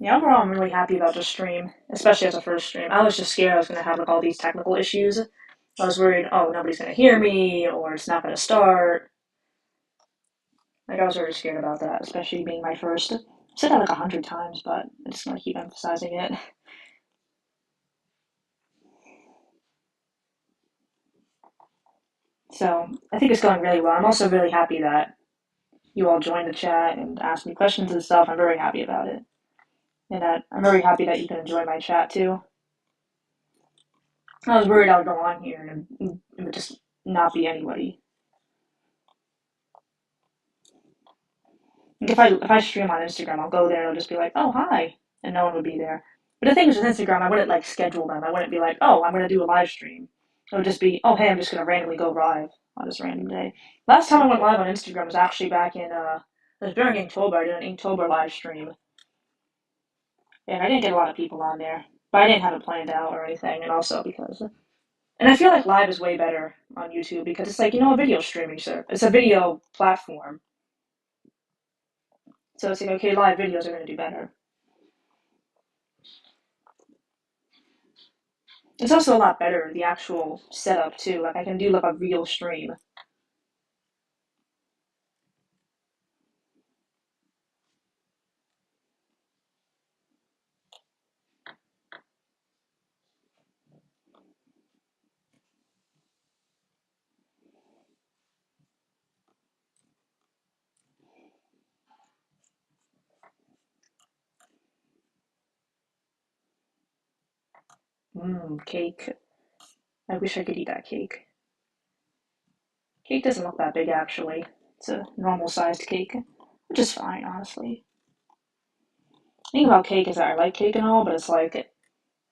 Yeah, overall, I'm really happy about the stream, especially as a first stream. I was just scared I was going to have like all these technical issues. I was worried, oh, nobody's going to hear me, or it's not going to start. Like, I was very scared about that, especially being my first. I've said that like 100 times, but I'm just going to keep emphasizing it. So, I think it's going really well. I'm also really happy that you all joined the chat and asked me questions and stuff. I'm very happy about it. And I'm very happy that you can enjoy my chat too. I was worried I would go on here and it would just not be anybody. Like if I stream on Instagram, I'll go there and it'll just be like, oh hi, and no one would be there. But the thing is with Instagram, I wouldn't like schedule them. I wouldn't be like, oh, I'm gonna do a live stream. It would just be, oh hey, I'm just gonna randomly go live on this random day. Last time I went live on Instagram was actually back in it was during Inktober. I did an Inktober live stream, and I didn't get a lot of people on there, but I didn't have it planned out or anything, and also because. And I feel like live is way better on YouTube because it's like a video streaming service. It's a video platform, so it's like okay, live videos are gonna do better. It's also a lot better, the actual setup too. Like I can do like a real stream. Cake. I wish I could eat that cake. Cake doesn't look that big actually. It's a normal sized cake, which is fine, honestly. The thing about cake is that I like cake and all, but it's like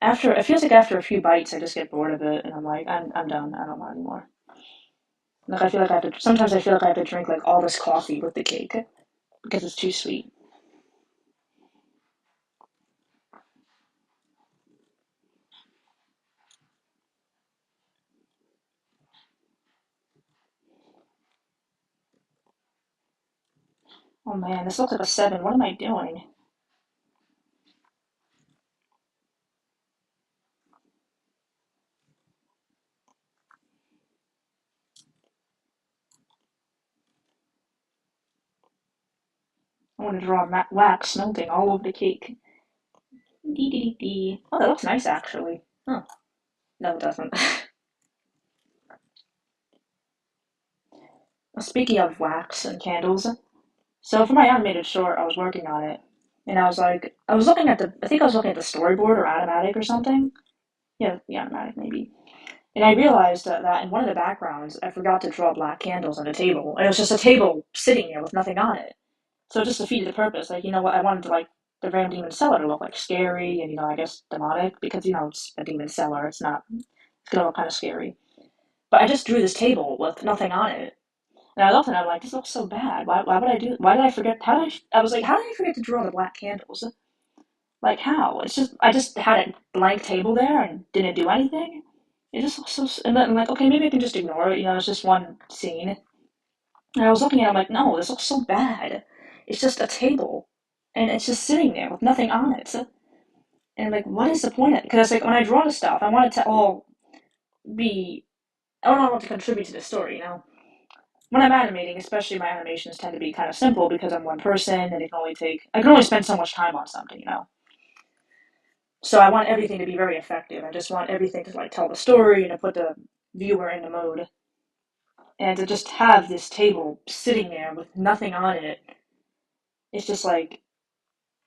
after it feels like after a few bites I just get bored of it and I'm like, I'm done. I don't want anymore. Like I feel like I have to sometimes I feel like I have to drink like all this coffee with the cake because it's too sweet. Oh man, this looks like a 7. What am I doing? I want to draw wax melting all over the cake. Dee dee dee dee. Oh, that looks nice actually. Huh. No, it doesn't. Speaking of wax and candles, so for my animated short, I was working on it, and I was like, I was looking at I think I was looking at the storyboard or Animatic or something. Yeah, the Animatic maybe. And I realized that in one of the backgrounds, I forgot to draw black candles on a table, and it was just a table sitting there with nothing on it. So it just defeated the purpose. Like, you know what? I wanted to like the Ram Demon Cellar to look like scary and I guess demonic because it's a demon cellar. It's not. It's gonna look kind of scary. But I just drew this table with nothing on it. And I looked at it, I'm like, this looks so bad. Why would I do? Why did I forget? I was like, how did I forget to draw the black candles? Like how? It's just I just had a blank table there and didn't do anything. It just looks so. And then I'm like, okay, maybe I can just ignore it. It's just one scene. And I was looking at it, I'm like, no, this looks so bad. It's just a table, and it's just sitting there with nothing on it. And I'm like, what is the point of it? Because like when I draw the stuff, I want it to all be. I don't want to contribute to the story. When I'm animating, especially my animations tend to be kind of simple because I'm one person and I can only spend so much time on something. So I want everything to be very effective. I just want everything to like tell the story and to put the viewer in the mode. And to just have this table sitting there with nothing on it, it's just like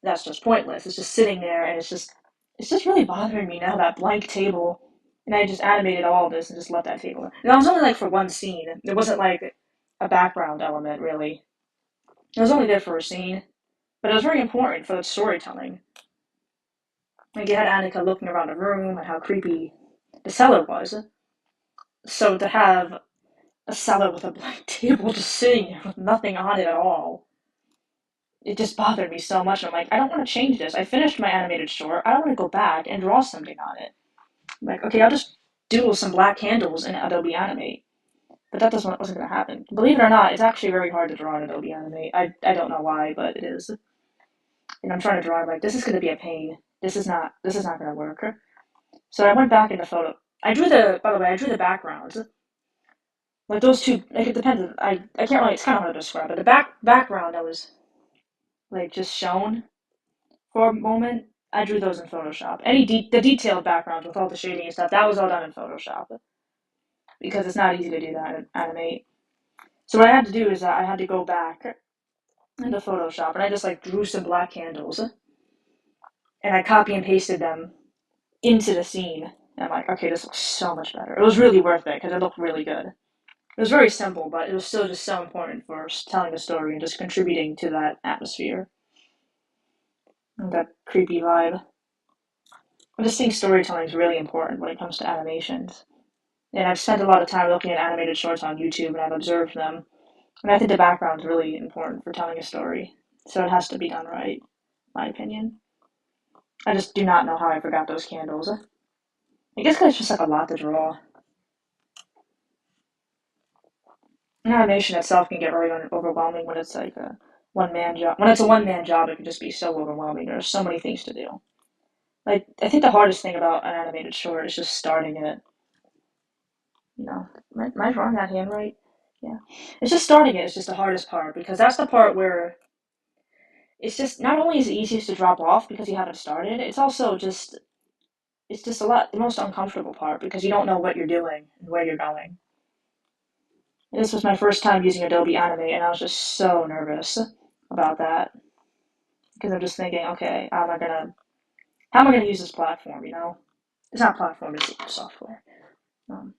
that's just pointless. It's just sitting there and it's just really bothering me now, that blank table. And I just animated all of this and just left that table. And I was only like for one scene. It wasn't like a background element really. It was only there for a scene. But it was very important for the storytelling. Like you had Annika looking around the room and how creepy the cellar was. So to have a cellar with a blank table just sitting there with nothing on it at all, it just bothered me so much. I'm like, I don't want to change this. I finished my animated short. I don't want to go back and draw something on it. I'm like, okay, I'll just doodle some black candles in Adobe Animate. But that wasn't going to happen. Believe it or not, it's actually very hard to draw in Adobe Animate. I don't know why, but it is. And I'm trying to draw. I'm like, this is going to be a pain. This is not going to work. So I went back into photo. By the way, I drew the backgrounds. Like those two, like it depends. I can't really, it's kind of hard to describe, but the background that was like just shown for a moment, I drew those in Photoshop. The detailed backgrounds with all the shading and stuff, that was all done in Photoshop because it's not easy to do that in Animate. So what I had to do is I had to go back into Photoshop and I just like drew some black candles and I copy and pasted them into the scene. And I'm like, okay, this looks so much better. It was really worth it because it looked really good. It was very simple, but it was still just so important for telling a story and just contributing to that atmosphere and that creepy vibe. I just think storytelling is really important when it comes to animations. And I've spent a lot of time looking at animated shorts on YouTube and I've observed them. And I think the background is really important for telling a story. So it has to be done right, in my opinion. I just do not know how I forgot those candles. I guess 'cause it's just like a lot to draw. An animation itself can get very overwhelming when it's like a one man job. When it's a one man job, it can just be so overwhelming. There's so many things to do. Like I think the hardest thing about an animated short is just starting it. You know, am I drawing that hand right? Yeah, it's just starting it is just the hardest part because that's the part where it's just not only is it easiest to drop off because you haven't started, it's just a lot the most uncomfortable part because you don't know what you're doing and where you're going. And this was my first time using Adobe Animate, and I was just so nervous about that because I'm just thinking, okay, how am I gonna use this platform? You know, it's not platform, it's software. Um,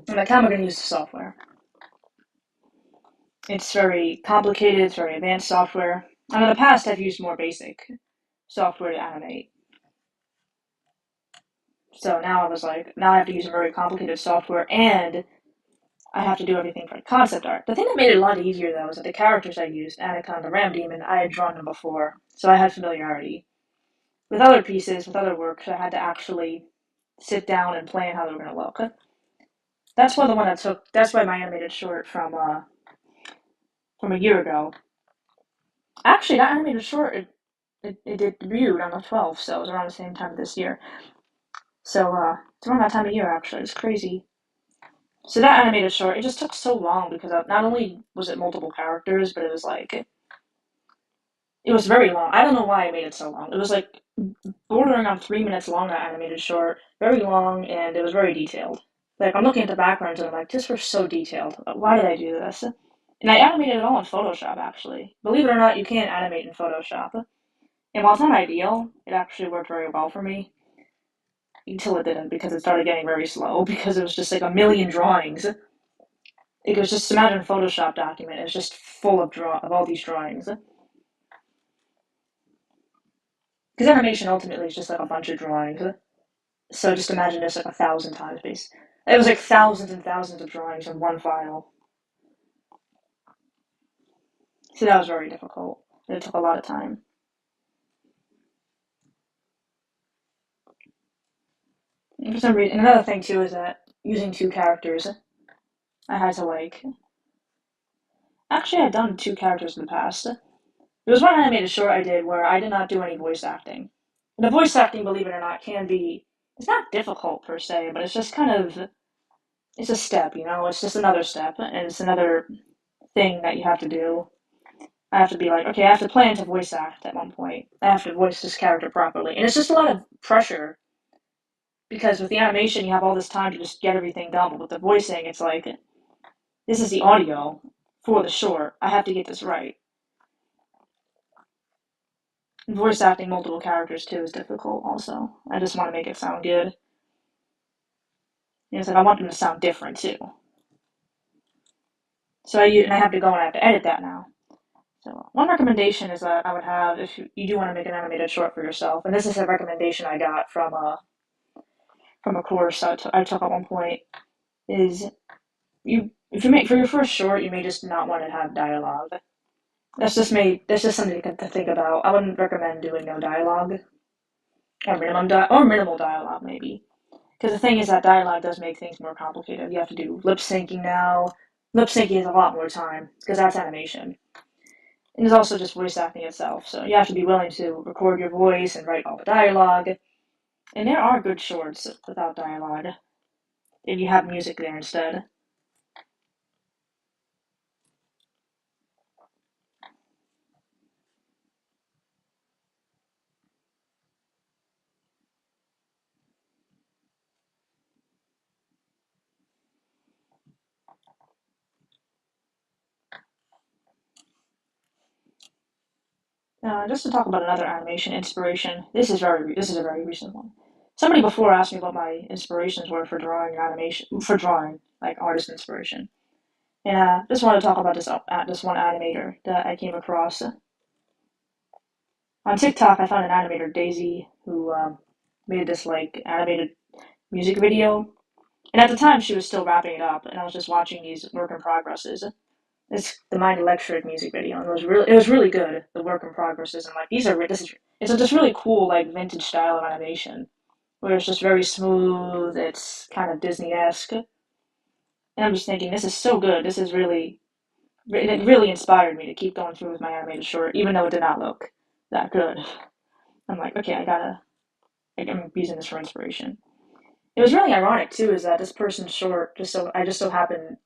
I'm like, how am I gonna use the software? It's very complicated. It's very advanced software. And in the past, I've used more basic software to animate. So now I was like, now I have to use a very complicated software, and I have to do everything from concept art. The thing that made it a lot easier though is that the characters I used, Anaconda, Ram Demon, I had drawn them before, so I had familiarity. With other pieces, with other works, I had to actually sit down and plan how they were going to look. That's why the one that took. That's why my animated short from a year ago. Actually, that animated short it debuted on the 12th, so it was around the same time this year. So it's around that time of year actually. It's crazy. So that animated short, it just took so long because not only was it multiple characters, but it was very long. I don't know why I made it so long. It was like bordering on 3 minutes long. That animated short, very long, and it was very detailed. Like I'm looking at the backgrounds and I'm like, this was so detailed. Why did I do this? And I animated it all in Photoshop actually. Believe it or not, you can animate in Photoshop. And while it's not ideal, it actually worked very well for me until it didn't because it started getting very slow because it was just like a million drawings. It was just imagine a Photoshop document. It's just full of all these drawings. Because animation ultimately is just like a bunch of drawings. So just imagine this like 1,000 times base. It was like thousands and thousands of drawings in one file. So that was very difficult. It took a lot of time. And for some reason, another thing too is that using two characters, I had to like. Actually, I've done two characters in the past. There was one animated short I did where I did not do any voice acting. And the voice acting, believe it or not, can be. It's not difficult per se, but it's just kind of. It's a step, you know? It's just another step, and it's another thing that you have to do. I have to be like, okay, I have to plan to voice act at one point. I have to voice this character properly. And it's just a lot of pressure because with the animation, you have all this time to just get everything done. But with the voicing, it's like, this is the audio for the short. I have to get this right. And voice acting multiple characters too is difficult also. I just want to make it sound good. And it's like, I want them to sound different too. And I have to go and I have to edit that now. So one recommendation is that I would have if you do want to make an animated short for yourself, and this is a recommendation I got from a course I took at one point, is you if you make for your first short, you may just not want to have dialogue. That's just something to think about. I wouldn't recommend doing no dialogue or minimal dialogue maybe. Because the thing is that dialogue does make things more complicated. You have to do lip syncing now. Lip syncing is a lot more time because that's animation. And it's also just voice acting itself. So you have to be willing to record your voice and write all the dialogue. And there are good shorts without dialogue if you have music there instead. Just to talk about another animation inspiration. This is a very recent one. Somebody before asked me what my inspirations were for drawing animation for drawing like artist inspiration, and just wanted to talk about this one animator that I came across on TikTok. I found an animator, Daisy, who made this like animated music video, and at the time she was still wrapping it up, and I was just watching these work in progresses. It's the Mind Electric music video, and it was really good. The work in progresses, and like these are this is it's a just really cool like vintage style of animation where it's just very smooth. It's kind of Disney-esque, and I'm just thinking this is so good. This is really it really inspired me to keep going through with my animated short, even though it did not look that good. I'm like, okay, I'm using this for inspiration. It was really ironic too, is that this person's short I just so happened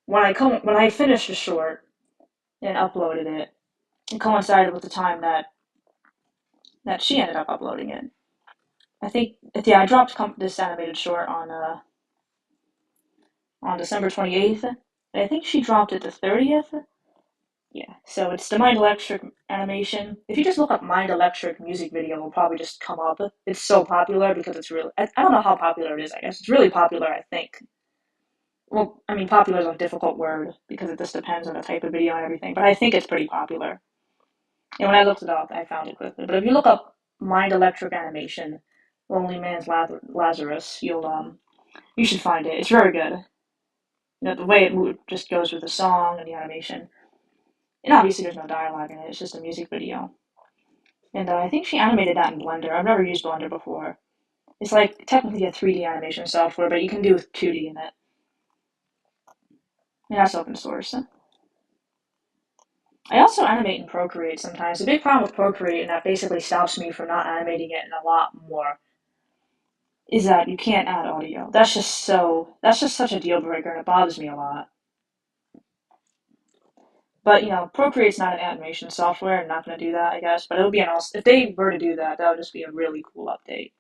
when I finished the short and uploaded it, it coincided with the time that she ended up uploading it. I think yeah, I dropped this animated short on December 28th. I think she dropped it the 30th. Yeah, so it's the Mind Electric animation. If you just look up Mind Electric music video, it'll probably just come up. It's so popular because it's really, I don't know how popular it is, I guess. It's really popular, I think. Well, I mean, popular is a difficult word because it just depends on the type of video and everything, but I think it's pretty popular. And when I looked it up, I found it quickly. But if you look up Mind Electric animation, Lonely Man's Lazarus, you should find it. It's very good. The way it just goes with the song and the animation. And obviously, there's no dialogue in it. It's just a music video. And I think she animated that in Blender. I've never used Blender before. It's like technically a 3D animation software, but you can do 2D in it. And that's open source. I also animate in Procreate sometimes. The big problem with Procreate, and that basically stops me from not animating it in a lot more, is that you can't add audio. That's just such a deal breaker, and it bothers me a lot. But Procreate's not an animation software. I'm not going to do that, I guess. But it would be if they were to do that, that would just be a really cool update.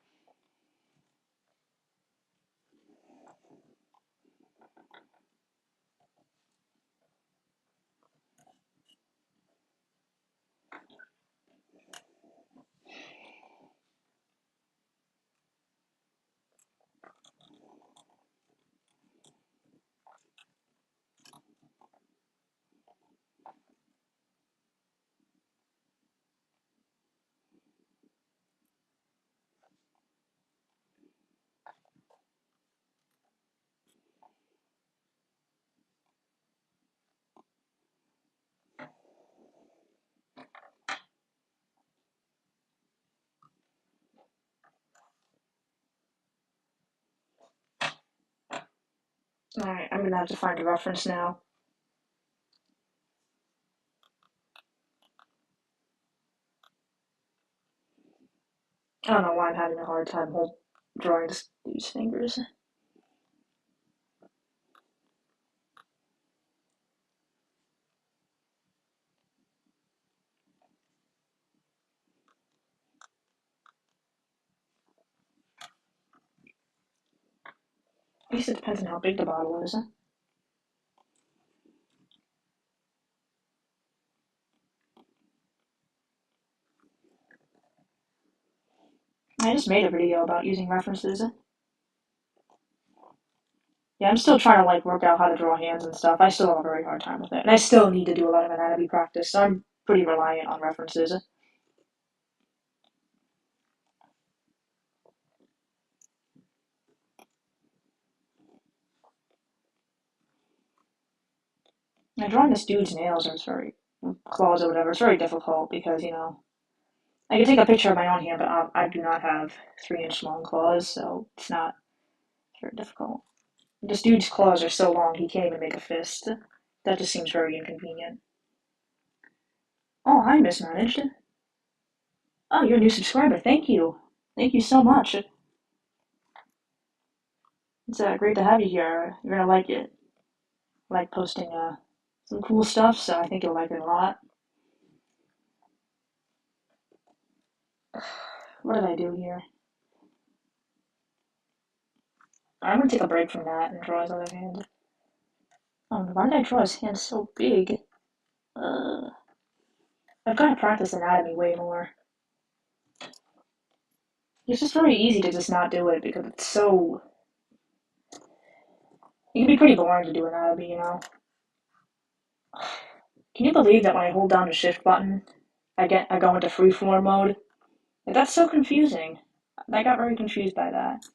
All right, I'm gonna have to find a reference now. I don't know why I'm having a hard time drawing these fingers. I guess it depends on how big the bottle is. I just made a video about using references. Yeah, I'm still trying to like work out how to draw hands and stuff. I still have a very hard time with it, and I still need to do a lot of anatomy practice. So I'm pretty reliant on references. And drawing this dude's nails is very claws or whatever. It's very difficult because I can take a picture of my own hand, but I do not have 3-inch long claws, so it's not very difficult. This dude's claws are so long he can't even make a fist. That just seems very inconvenient. Oh, hi, Mismanaged. Oh, you're a new subscriber. Thank you. Thank you so much. It's great to have you here. You're gonna like it. I like posting some cool stuff, so I think you'll like it a lot. What did I do here? I'm gonna take a break from that and draw his other hand. Why did I draw his hand so big? Uh, I've got to practice anatomy way more. It's just very easy to just not do it because it's so. It can be pretty boring to do anatomy, you know. Can you believe that when I hold down the shift button, I go into freeform mode? That's so confusing. I got very confused by that.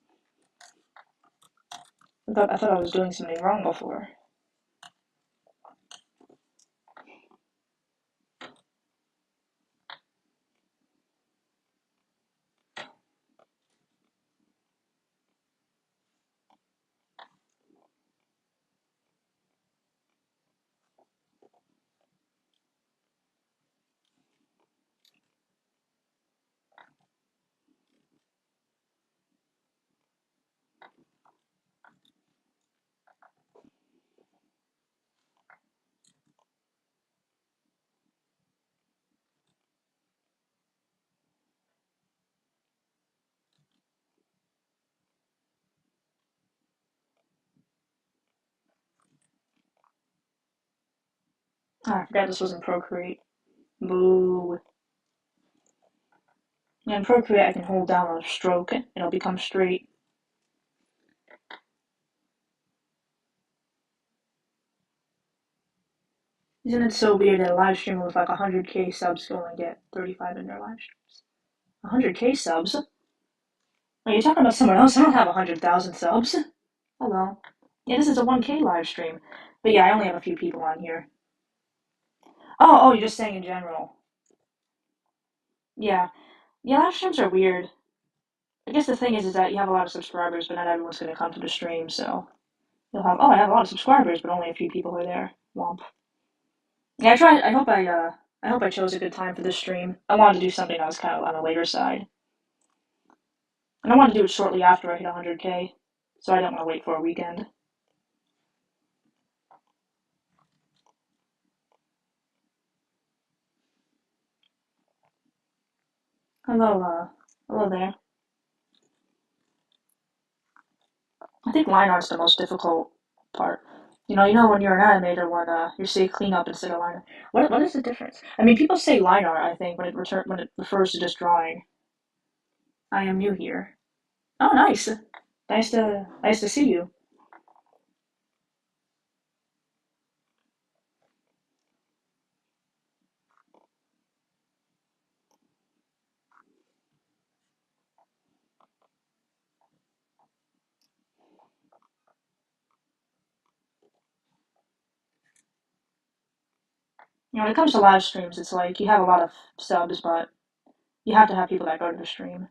I thought I was doing something wrong before. Ah, I forgot this was in Procreate. Boo. Yeah, in Procreate, I can hold down on a stroke and it'll become straight. Isn't it so weird that a live streamer with like 100K subs can only get 35 in their live streams? 100K subs? Are you talking about someone else? I don't have 100,000 subs. Hello. Yeah, this is a 1K live stream. But yeah, I only have a few people on here. Oh, you're just saying in general. Yeah. Yeah, live streams are weird. I guess the thing is that you have a lot of subscribers, but not everyone's going to come to the stream, so you'll have, oh, I have a lot of subscribers, but only a few people are there. Womp. Yeah, I tried, I hope I chose a good time for this stream. I wanted to do something that was kind of on the later side. And I wanted to do it shortly after I hit 100K, so I didn't want to wait for a weekend. Hello there. I think line art's the most difficult part. When you're an animator, when you say cleanup instead of line art. What is the difference? I mean, people say line art. I think when it refers to just drawing. I am new here. Oh, nice. Nice to see you. When it comes to live streams, it's like you have a lot of subs, but you have to have people that go to the stream.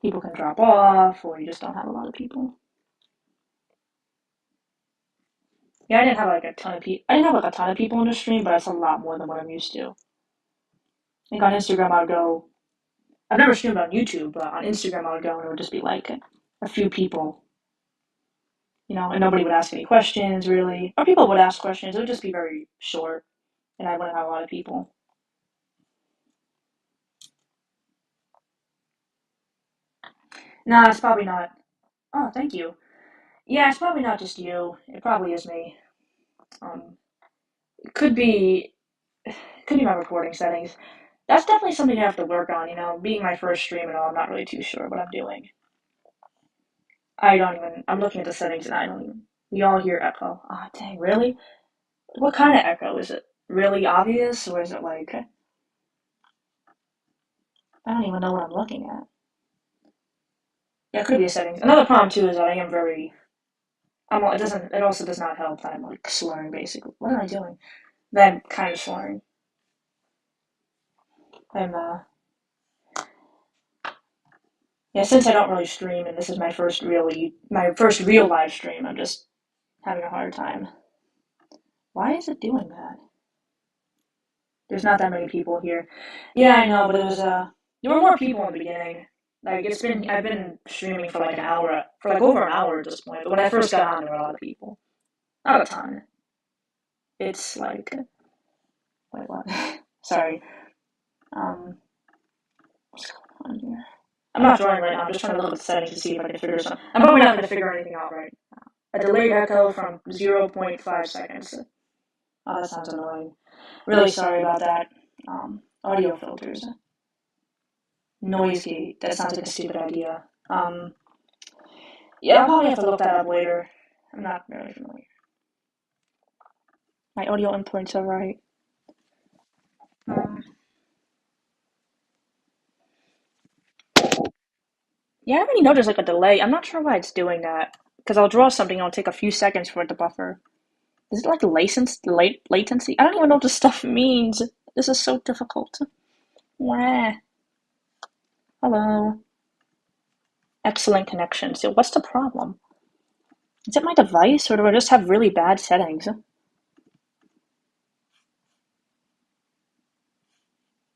People can drop off, or you just don't have a lot of people. Yeah, I didn't have like a ton of people. I didn't have like a ton of people in the stream, but that's a lot more than what I'm used to. I think on Instagram I would go. I've never streamed on YouTube, but on Instagram I would go and it would just be like a few people, and nobody would ask any questions really, or people would ask questions. It would just be very short, and I wouldn't have a lot of people. No, it's probably not. Oh, thank you. Yeah, it's probably not just you. It probably is me. Um, it could be my recording settings. That's definitely something I have to work on. Being my first stream and all, I'm not really too sure what I'm doing. I don't even. I'm looking at the settings and I don't even. We all hear echo. Ah, oh, dang, really? What kind of echo? Is it really obvious or is it like I don't even know what I'm looking at? Yeah, it could be a settings. Another problem too is that I am very. It doesn't. It also does not help that I'm like slurring basically. What am I doing? Then kind of slurring. I'm Yeah, since I don't really stream and this is my first real live stream, I'm just having a hard time. Why is it doing that? There's not that many people here. Yeah, I know, but there were more people in the beginning. Like I've been streaming for like an hour, for like over an hour at this point. But when I first got on, there were a lot of people. Not a ton. It's like, wait, what? Sorry. Um, what's going on here? I'm not drawing right now. I'm just trying to look at the settings to see if I can figure something. I'm probably not going to figure anything out right. A delayed echo from 0.5 seconds. Oh, that sounds annoying. Really sorry about that. Audio filters. Noise gate. That sounds like a stupid idea. Yeah, I'll probably have to look that up later. I'm not really familiar. My audio inputs are right. Um, yeah, I already noticed like a delay. I'm not sure why it's doing that. Because I'll draw something and it'll take a few seconds for it to buffer. Is it like latency? I don't even know what this stuff means. This is so difficult. Wah. Hello. Excellent connection. So what's the problem? Is it my device or do I just have really bad settings?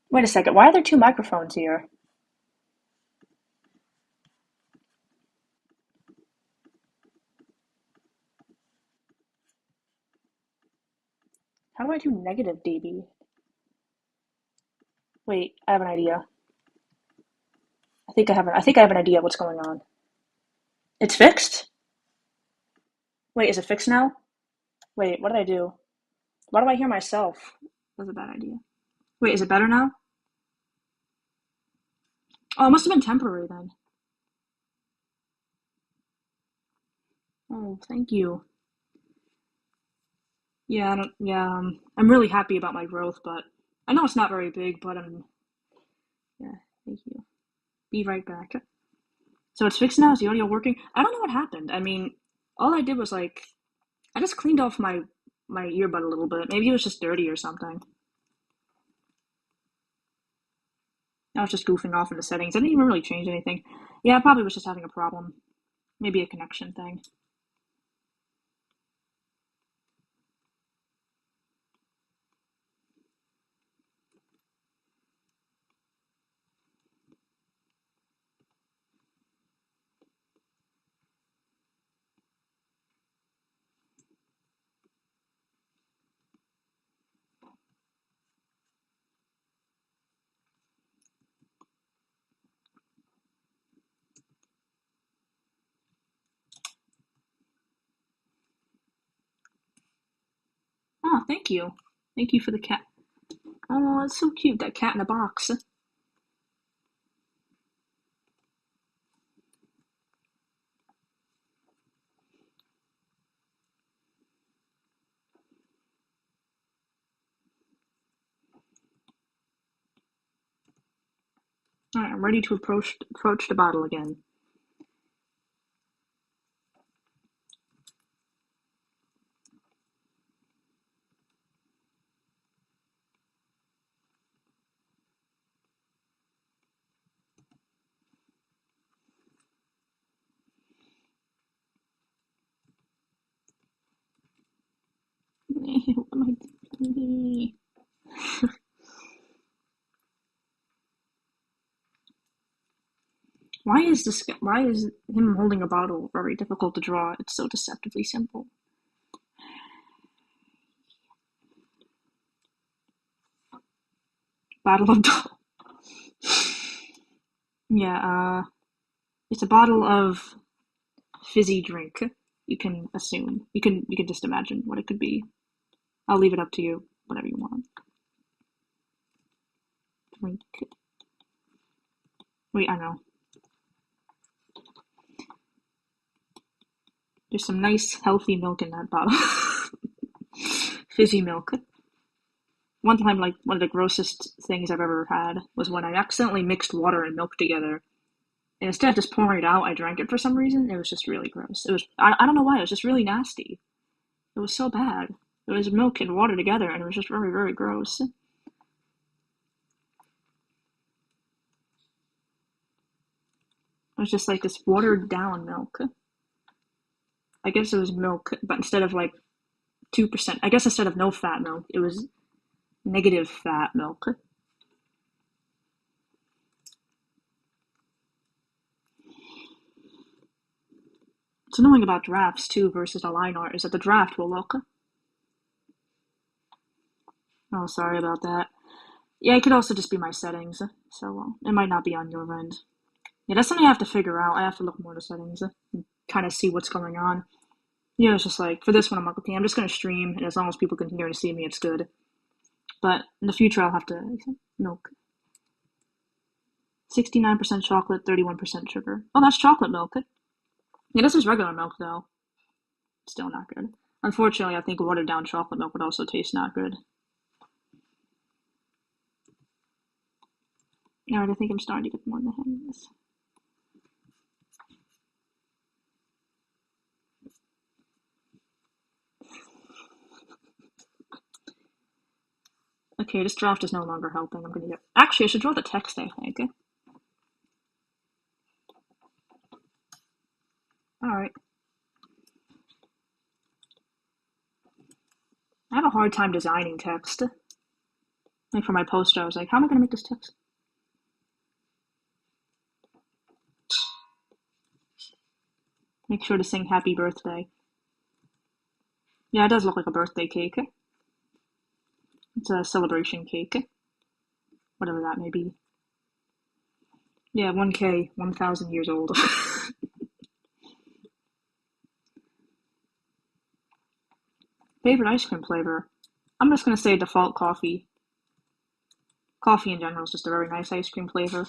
Wait a second. Why are there two microphones here? How do I do negative dB? Wait, I have an idea. I think I have an idea what's going on. It's fixed? Wait, is it fixed now? Wait, what did I do? Why do I hear myself? That's a bad idea. Wait, is it better now? Oh, it must have been temporary then. Oh, thank you. Yeah, I don't, yeah, I'm really happy about my growth, but I know it's not very big, but yeah, thank you. Be right back. So it's fixed now? Is the audio working? I don't know what happened. I mean, all I did was like, I just cleaned off my earbud a little bit. Maybe it was just dirty or something. I was just goofing off in the settings. I didn't even really change anything. Yeah, I probably was just having a problem. Maybe a connection thing. Oh, thank you. Thank you for the cat. Oh, it's so cute, that cat in a box. Alright, I'm ready to approach the bottle again. What am I doing? Why is him holding a bottle very difficult to draw? It's so deceptively simple. Bottle of yeah, it's a bottle of fizzy drink. You can assume. You can just imagine what it could be. I'll leave it up to you, whatever you want. Drink. Wait, I know. There's some nice healthy milk in that bottle. Fizzy milk. One time, like, one of the grossest things I've ever had was when I accidentally mixed water and milk together. And instead of just pouring it out, I drank it for some reason. It was just really gross. I don't know why, it was just really nasty. It was so bad. It was milk and water together, and it was just very, very gross. It was just like this watered down milk. I guess it was milk, but instead of like 2%, I guess instead of no fat milk, it was negative fat milk. What's annoying about drafts too versus a line art is that the draft will look. Oh, sorry about that. Yeah, it could also just be my settings, so it might not be on your end. Yeah, that's something I have to figure out. I have to look more to settings and kind of see what's going on. Yeah, it's just like for this one, I'm like, okay, I'm just gonna stream, and as long as people can hear and see me, it's good. But in the future, I'll have to milk. 69% chocolate, 31% sugar. Oh, that's chocolate milk. Yeah, this is regular milk, though. Still not good. Unfortunately, I think watered down chocolate milk would also taste not good. Alright, I think I'm starting to get more in the hang of this. Okay, this draft is no longer helping. I'm gonna get. Actually, I should draw the text, I think. Alright. I have a hard time designing text. Like for my poster, I was like, how am I gonna make this text? Make sure to sing happy birthday. Yeah, it does look like a birthday cake. It's a celebration cake. Whatever that may be. Yeah, 1K, 1,000 years old. Favorite ice cream flavor? I'm just gonna say default coffee. Coffee in general is just a very nice ice cream flavor.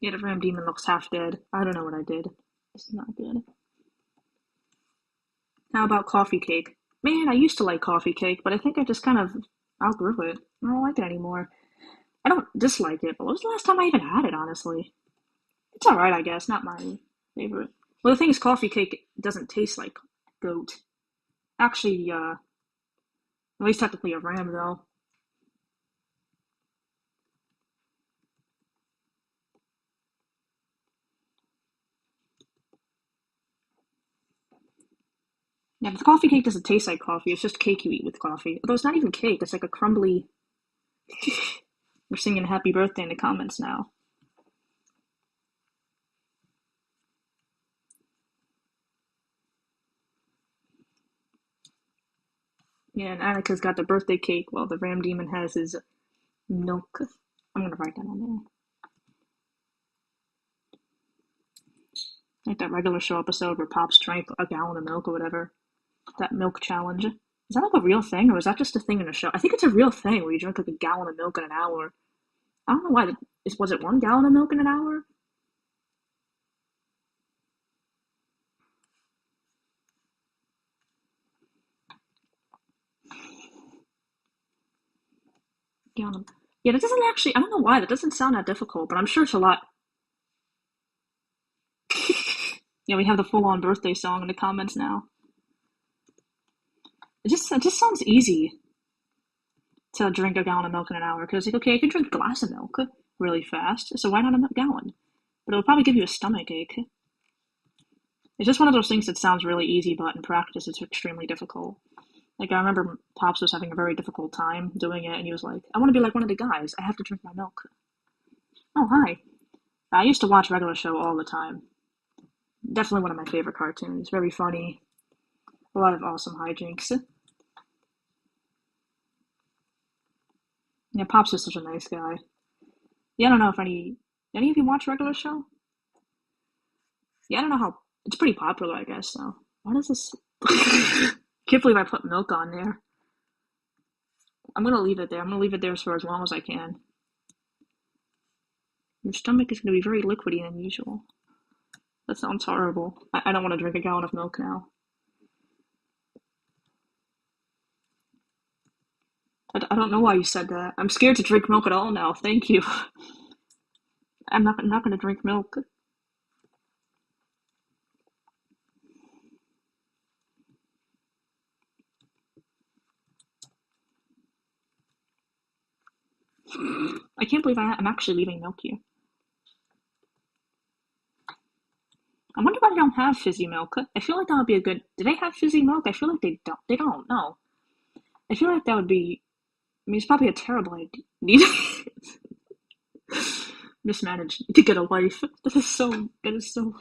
Yeah, the Ram Demon looks half dead. I don't know what I did. This is not good. How about coffee cake? Man, I used to like coffee cake, but I think I just kind of outgrew it. I don't like it anymore. I don't dislike it, but when was the last time I even had it, honestly? It's alright, I guess. Not my favorite. Well, the thing is, coffee cake doesn't taste like goat. Actually, at least technically a ram, though. Yeah, but the coffee cake doesn't taste like coffee. It's just cake you eat with coffee. Although it's not even cake. It's like a crumbly. We're singing happy birthday in the comments now. Yeah, and Annika's got the birthday cake while the Ram Demon has his milk. I'm gonna write that on there. Like that regular show episode where Pops drank a gallon of milk or whatever. That milk challenge. Is that like a real thing or is that just a thing in a show? I think it's a real thing where you drink like a gallon of milk in an hour. I don't know why. Was it 1 gallon of milk in an hour? Gallon. Yeah, that doesn't actually. I don't know why. That doesn't sound that difficult, but I'm sure it's a lot. Yeah, we have the full-on birthday song in the comments now. It just sounds easy to drink a gallon of milk in an hour because like okay, I can drink a glass of milk really fast, so why not a gallon? But it'll probably give you a stomach ache. It's just one of those things that sounds really easy, but in practice it's extremely difficult. Like I remember Pops was having a very difficult time doing it, and he was like, "I want to be like one of the guys. I have to drink my milk." Oh hi! I used to watch Regular Show all the time. Definitely one of my favorite cartoons. Very funny. A lot of awesome hijinks. Yeah, Pops is such a nice guy. Yeah, I don't know if any of you watch Regular Show? Yeah, I don't know how. It's pretty popular, I guess. So what is this? Can't believe I put milk on there. I'm gonna leave it there. I'm gonna leave it there for as long as I can. Your stomach is gonna be very liquidy than usual. That sounds horrible. I don't want to drink a gallon of milk now. I don't know why you said that. I'm scared to drink milk at all now. Thank you. I'm not gonna drink milk. I can't believe I'm actually leaving milk here. I wonder why they don't have fizzy milk. I feel like that would be a good. Do they have fizzy milk? I feel like they don't. They don't. No. I feel like that would be. I mean, it's probably a terrible idea. Mismanaged to get a life. That is so. That is so.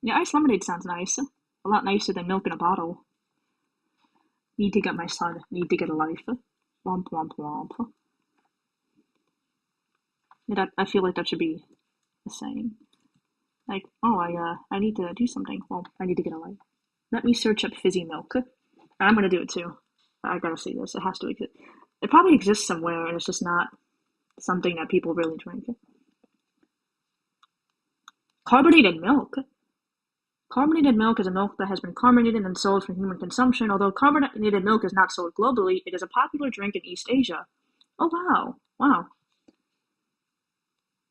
Yeah, ice lemonade sounds nice. A lot nicer than milk in a bottle. Need to get my son. Need to get a life. Womp womp womp. Yeah, I feel like that should be the same. Like, oh, I need to do something. Well, I need to get a life. Let me search up fizzy milk. I'm gonna do it too. I gotta see this. It has to exist. It probably exists somewhere, and it's just not something that people really drink. Carbonated milk. Carbonated milk is a milk that has been carbonated and sold for human consumption. Although carbonated milk is not sold globally, it is a popular drink in East Asia. Oh wow, wow!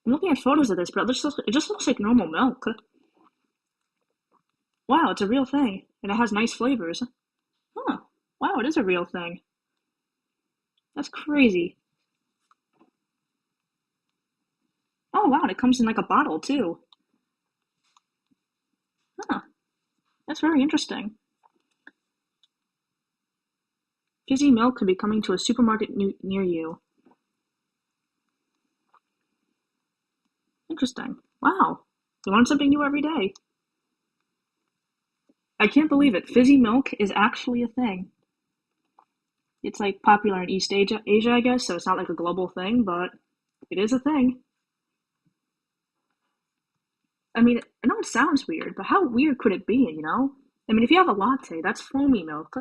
I'm looking at photos of this, but it just looks like normal milk. Wow, it's a real thing, and it has nice flavors. Huh? Wow, it is a real thing. That's crazy. Oh wow, and it comes in like a bottle too. Huh? That's very interesting. Fizzy milk could be coming to a supermarket near you. Interesting. Wow. You learn something new every day. I can't believe it. Fizzy milk is actually a thing. It's like popular in East Asia, I guess, so it's not like a global thing, but it is a thing. I mean, I know it sounds weird, but how weird could it be, you know? I mean, if you have a latte, that's foamy milk.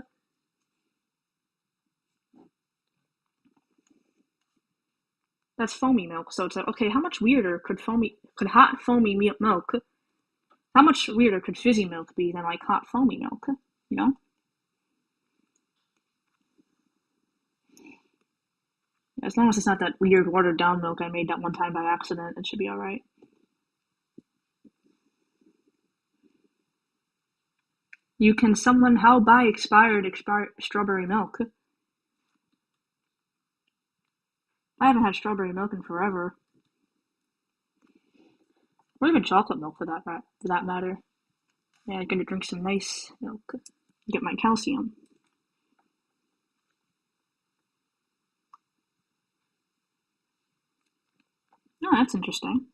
That's foamy milk. So it's like, okay, how much weirder could hot foamy milk, how much weirder could fizzy milk be than like hot foamy milk, you know? As long as it's not that weird watered down milk I made that one time by accident, it should be alright. You can someone how buy expired strawberry milk. I haven't had strawberry milk in forever. Or even chocolate milk for that matter. Yeah, I'm gonna drink some nice milk. Get my calcium. Oh, that's interesting.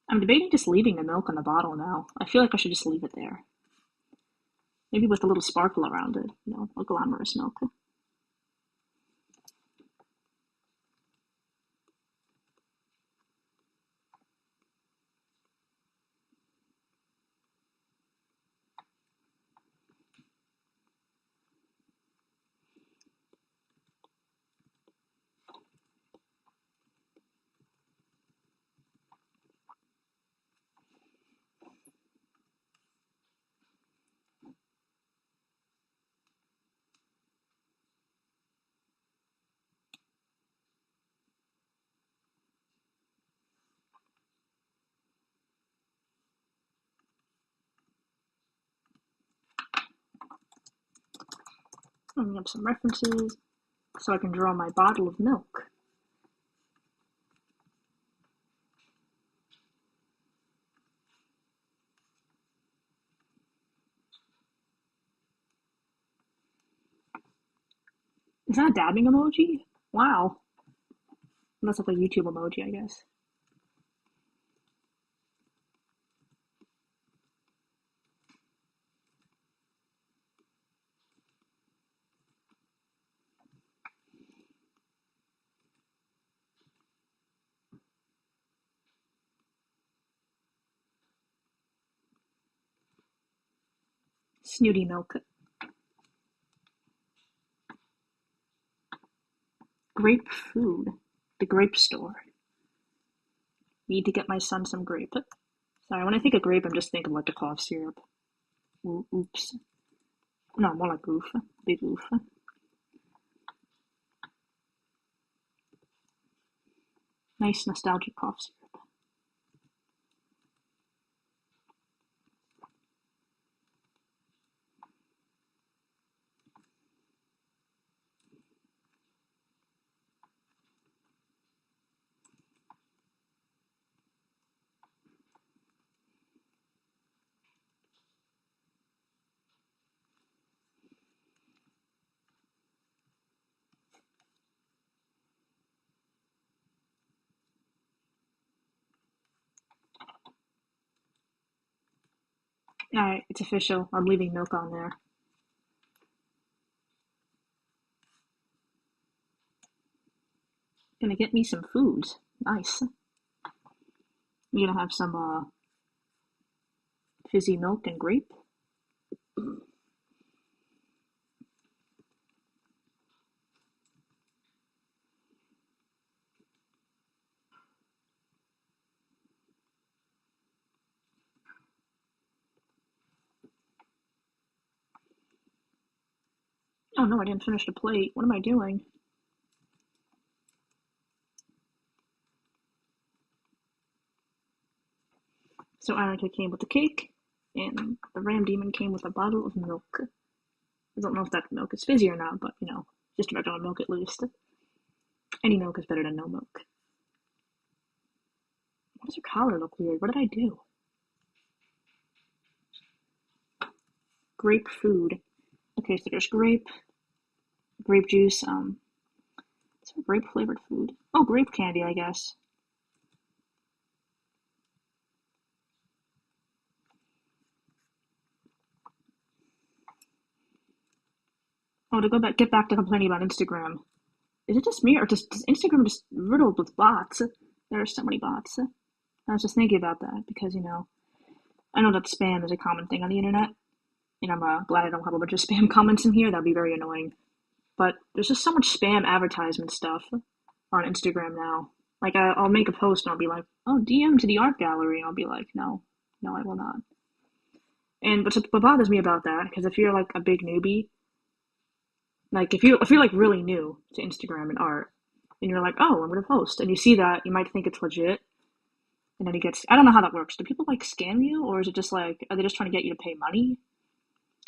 I'm debating just leaving the milk in the bottle now. I feel like I should just leave it there. Maybe with a little sparkle around it, you know, a glamorous milk. Bring up some references so I can draw my bottle of milk. Is that a dabbing emoji? Wow. That's like a YouTube emoji, I guess. Snooty milk. Grape food. The grape store. Need to get my son some grape. Sorry, when I think of grape, I'm just thinking like the cough syrup. Oops. No, more like oof. Big oof. Nice nostalgic cough syrup. Alright, it's official. I'm leaving milk on there. Gonna get me some foods. Nice. I'm gonna have some fizzy milk and grape. Oh no, I didn't finish the plate. What am I doing? So Annika came with the cake, and the Ram Demon came with a bottle of milk. I don't know if that milk is fizzy or not, but you know, just regular milk at least. Any milk is better than no milk. Why does her collar look weird? What did I do? Grape food. Okay, so there's grape juice, is there grape flavored food? Oh, grape candy, I guess. Oh, to get back to complaining about Instagram. Is it just me, or does Instagram just riddled with bots? There are so many bots. I was just thinking about that because, you know, I know that spam is a common thing on the internet, and I'm glad I don't have a bunch of spam comments in here. That'd be very annoying. But there's just so much spam advertisement stuff on Instagram now. Like, I'll make a post and I'll be like, oh, DM to the art gallery, and I'll be like, no, no, I will not. And what bothers me about that, because if you're like a big newbie, like if you're like really new to Instagram and art, and you're like, oh, I'm gonna post, and you see that, you might think it's legit, and then it gets, I don't know how that works. Do people like scam you, or is it just like, are they just trying to get you to pay money?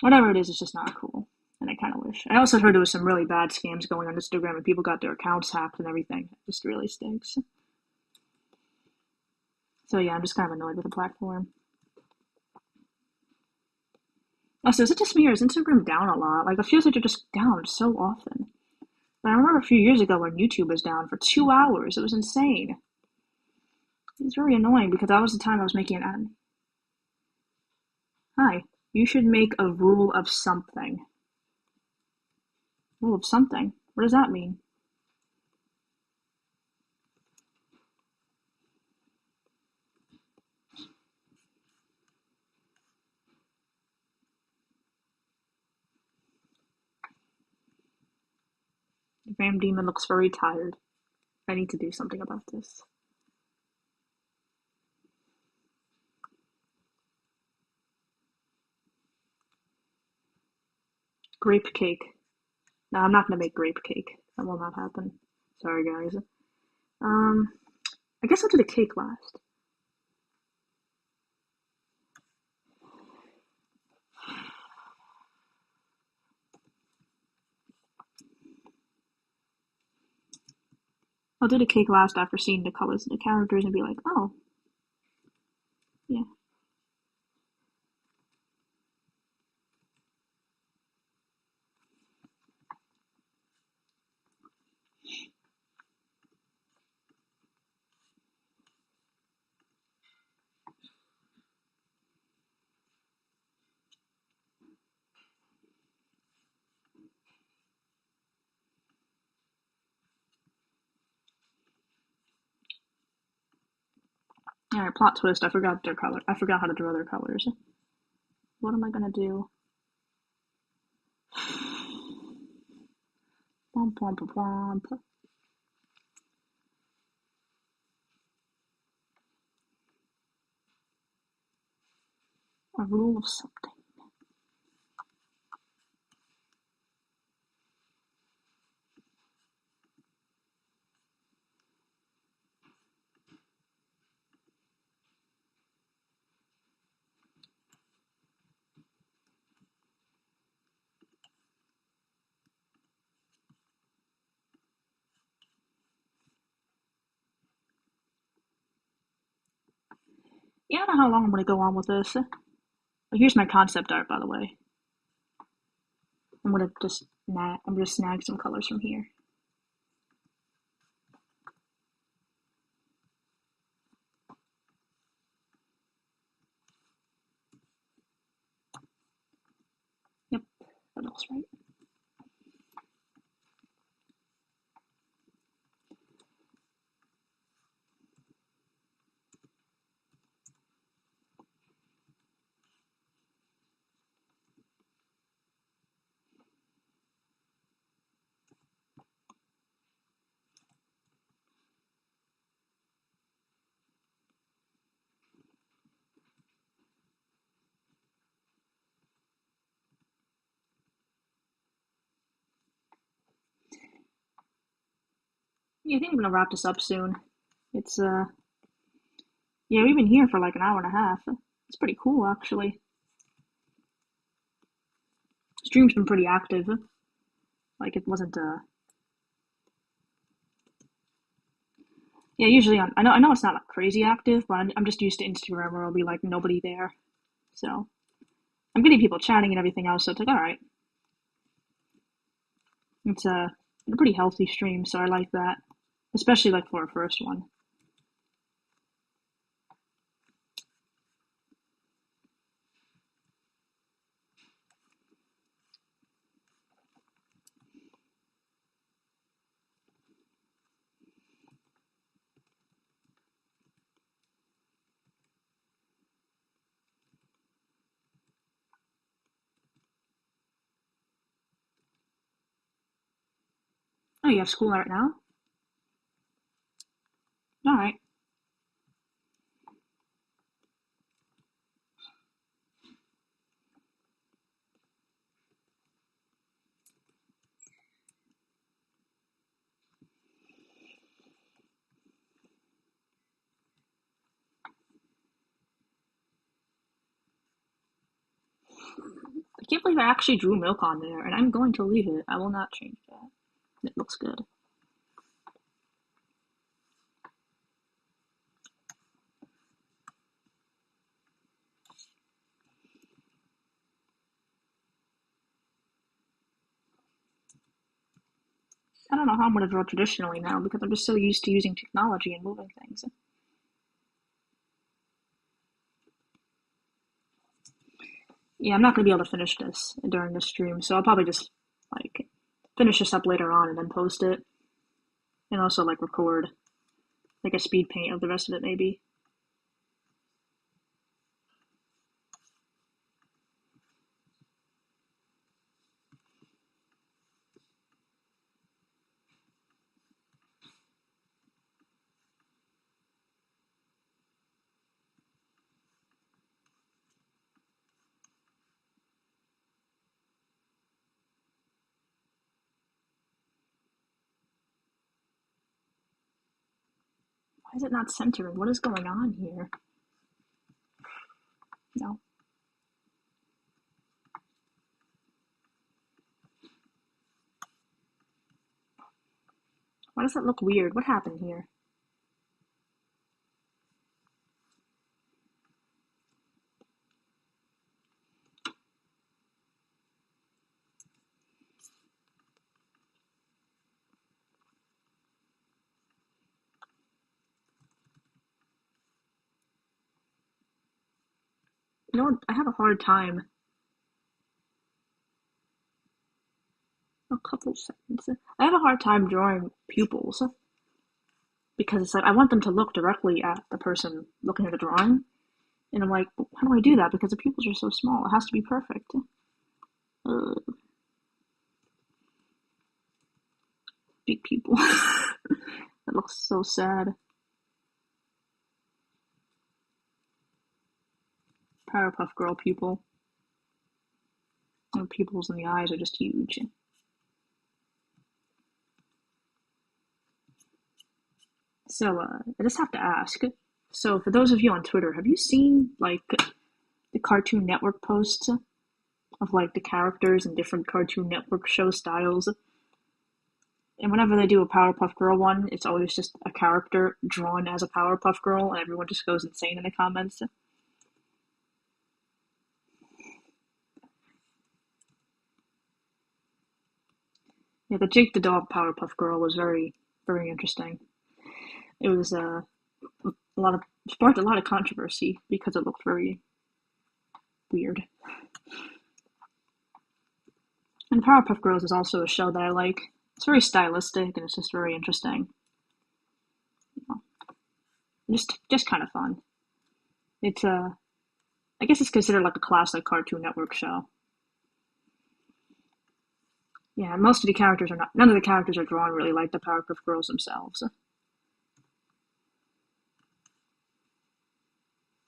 Whatever it is, it's just not cool. And I kind of wish. I also heard there was some really bad scams going on Instagram, and people got their accounts hacked and everything. It just really stinks. So yeah, I'm just kind of annoyed with the platform. Also, is it just me, or is Instagram down a lot? Like, it feels like they're just down so often. But I remember a few years ago when YouTube was down for 2 hours. It was insane. It was very annoying because that was the time I was making an ad. Hi, you should make a rule of something. Rule of something? What does that mean? The Ram Demon looks very tired. I need to do something about this. Grape cake. No, I'm not gonna make grape cake. That will not happen. Sorry, guys. Um, I guess I'll do the cake last. I'll do the cake last after seeing the colors of the characters and be like, oh, yeah. Alright, plot twist. I forgot their color. I forgot how to draw their colors. What am I gonna do? Womp womp womp. A rule of something. Yeah, I don't know how long I'm gonna go on with this. But here's my concept art, by the way. I'm gonna snag some colors from here. That looks right. Yeah, I think I'm gonna wrap this up soon. It's yeah, we've been here for like an hour and a half. It's pretty cool actually. Stream's been pretty active. Like it wasn't yeah, usually I know it's not like crazy active, but I'm just used to Instagram where it'll be like nobody there. So I'm getting people chatting and everything else, so it's like all right. It's a pretty healthy stream, so I like that. Especially like for a first one. Oh, you have school right now? All right. I can't believe I actually drew milk on there, and I'm going to leave it. I will not change that. It looks good. I don't know how I'm going to draw traditionally now because I'm just so used to using technology and moving things. Yeah, I'm not going to be able to finish this during the stream, so I'll probably just like finish this up later on and then post it, and also like record like a speed paint of the rest of it maybe. Why is it not centering? What is going on here? No. Why does that look weird? What happened here? You know what? I have a hard time. A couple seconds. I have a hard time drawing pupils because it's like I want them to look directly at the person looking at the drawing, and I'm like, how do I do that? Because the pupils are so small. It has to be perfect. Big pupil. That looks so sad. Powerpuff Girl pupil. The pupils in the eyes are just huge. So I just have to ask. So for those of you on Twitter, have you seen like the Cartoon Network posts of like the characters in different Cartoon Network show styles? And whenever they do a Powerpuff Girl one, it's always just a character drawn as a Powerpuff Girl, and everyone just goes insane in the comments. Yeah, the Jake the Dog Powerpuff Girl was very, very interesting. It was a lot of sparked a lot of controversy because it looked very weird. And Powerpuff Girls is also a show that I like. It's very stylistic and it's just very interesting. You know, just kind of fun. It's I guess it's considered like a classic Cartoon Network show. Yeah, most of the characters are not. None of the characters are drawn really like the Powerpuff Girls themselves.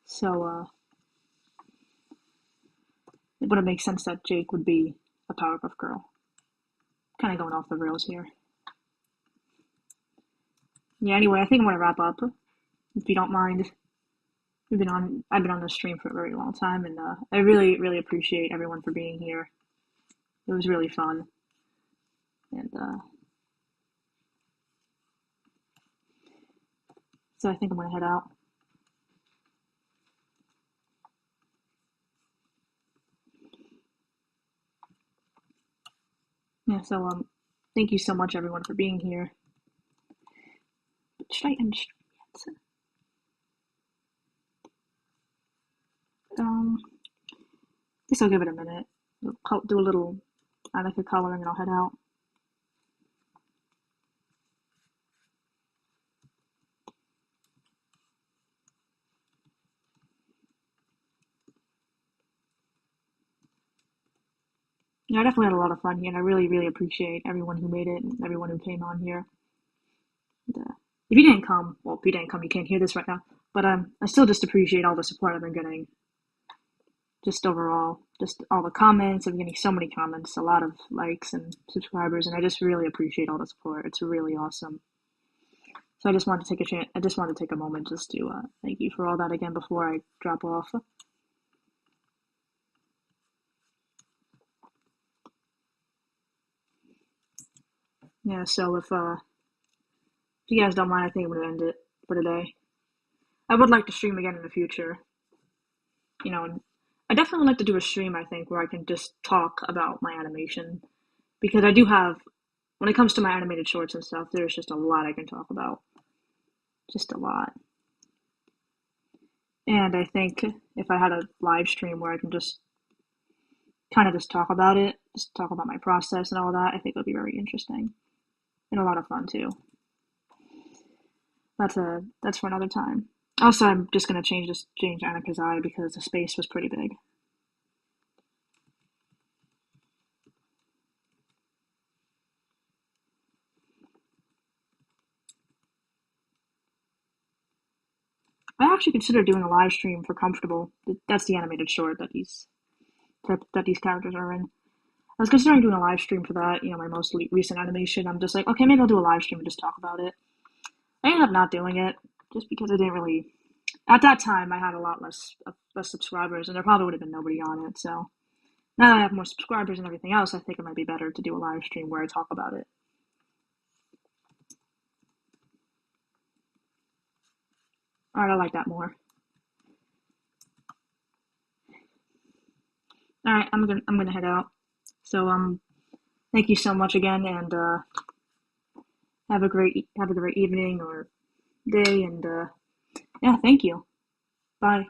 So it wouldn't make sense that Jake would be a Powerpuff Girl. Kind of going off the rails here. Yeah. Anyway, I think I'm gonna wrap up. If you don't mind, I've been on this stream for a very long time, and I really, really appreciate everyone for being here. It was really fun, and so I think I'm gonna head out. Yeah. So thank you so much, everyone, for being here. Should I end stream yet? Guess I'll give it a minute. Do a little, I like a coloring, and I'll head out. Yeah, I definitely had a lot of fun here, and I really, really appreciate everyone who made it and everyone who came on here. And, if you didn't come, well, if you didn't come, you can't hear this right now. But I still just appreciate all the support I've been getting. Just overall, just all the comments. I'm getting so many comments, a lot of likes and subscribers, and I just really appreciate all the support. It's really awesome. So I just wanted to take a chance. I just wanted to take a moment just to thank you for all that again before I drop off. Yeah. So if you guys don't mind, I think I'm gonna end it for today. I would like to stream again in the future. And I definitely would like to do a stream, I think, where I can just talk about my animation. Because I do have, when it comes to my animated shorts and stuff, there's just a lot I can talk about. Just a lot. And I think if I had a live stream where I can just kind of just talk about it, just talk about my process and all that, I think it would be very interesting. And a lot of fun too. That's for another time. Also, I'm just gonna change Annika's eye because the space was pretty big. I actually considered doing a live stream for Comfortable. That's the animated short that these characters are in. I was considering doing a live stream for that. My most recent animation. I'm just like, okay, maybe I'll do a live stream and just talk about it. I ended up not doing it just because I didn't really. At that time, I had a lot less subscribers, and there probably would have been nobody on it. So now that I have more subscribers and everything else, I think it might be better to do a live stream where I talk about it. All right, I like that more. All right, I'm gonna head out. So thank you so much again, and have a great evening or day, and yeah, thank you. Bye.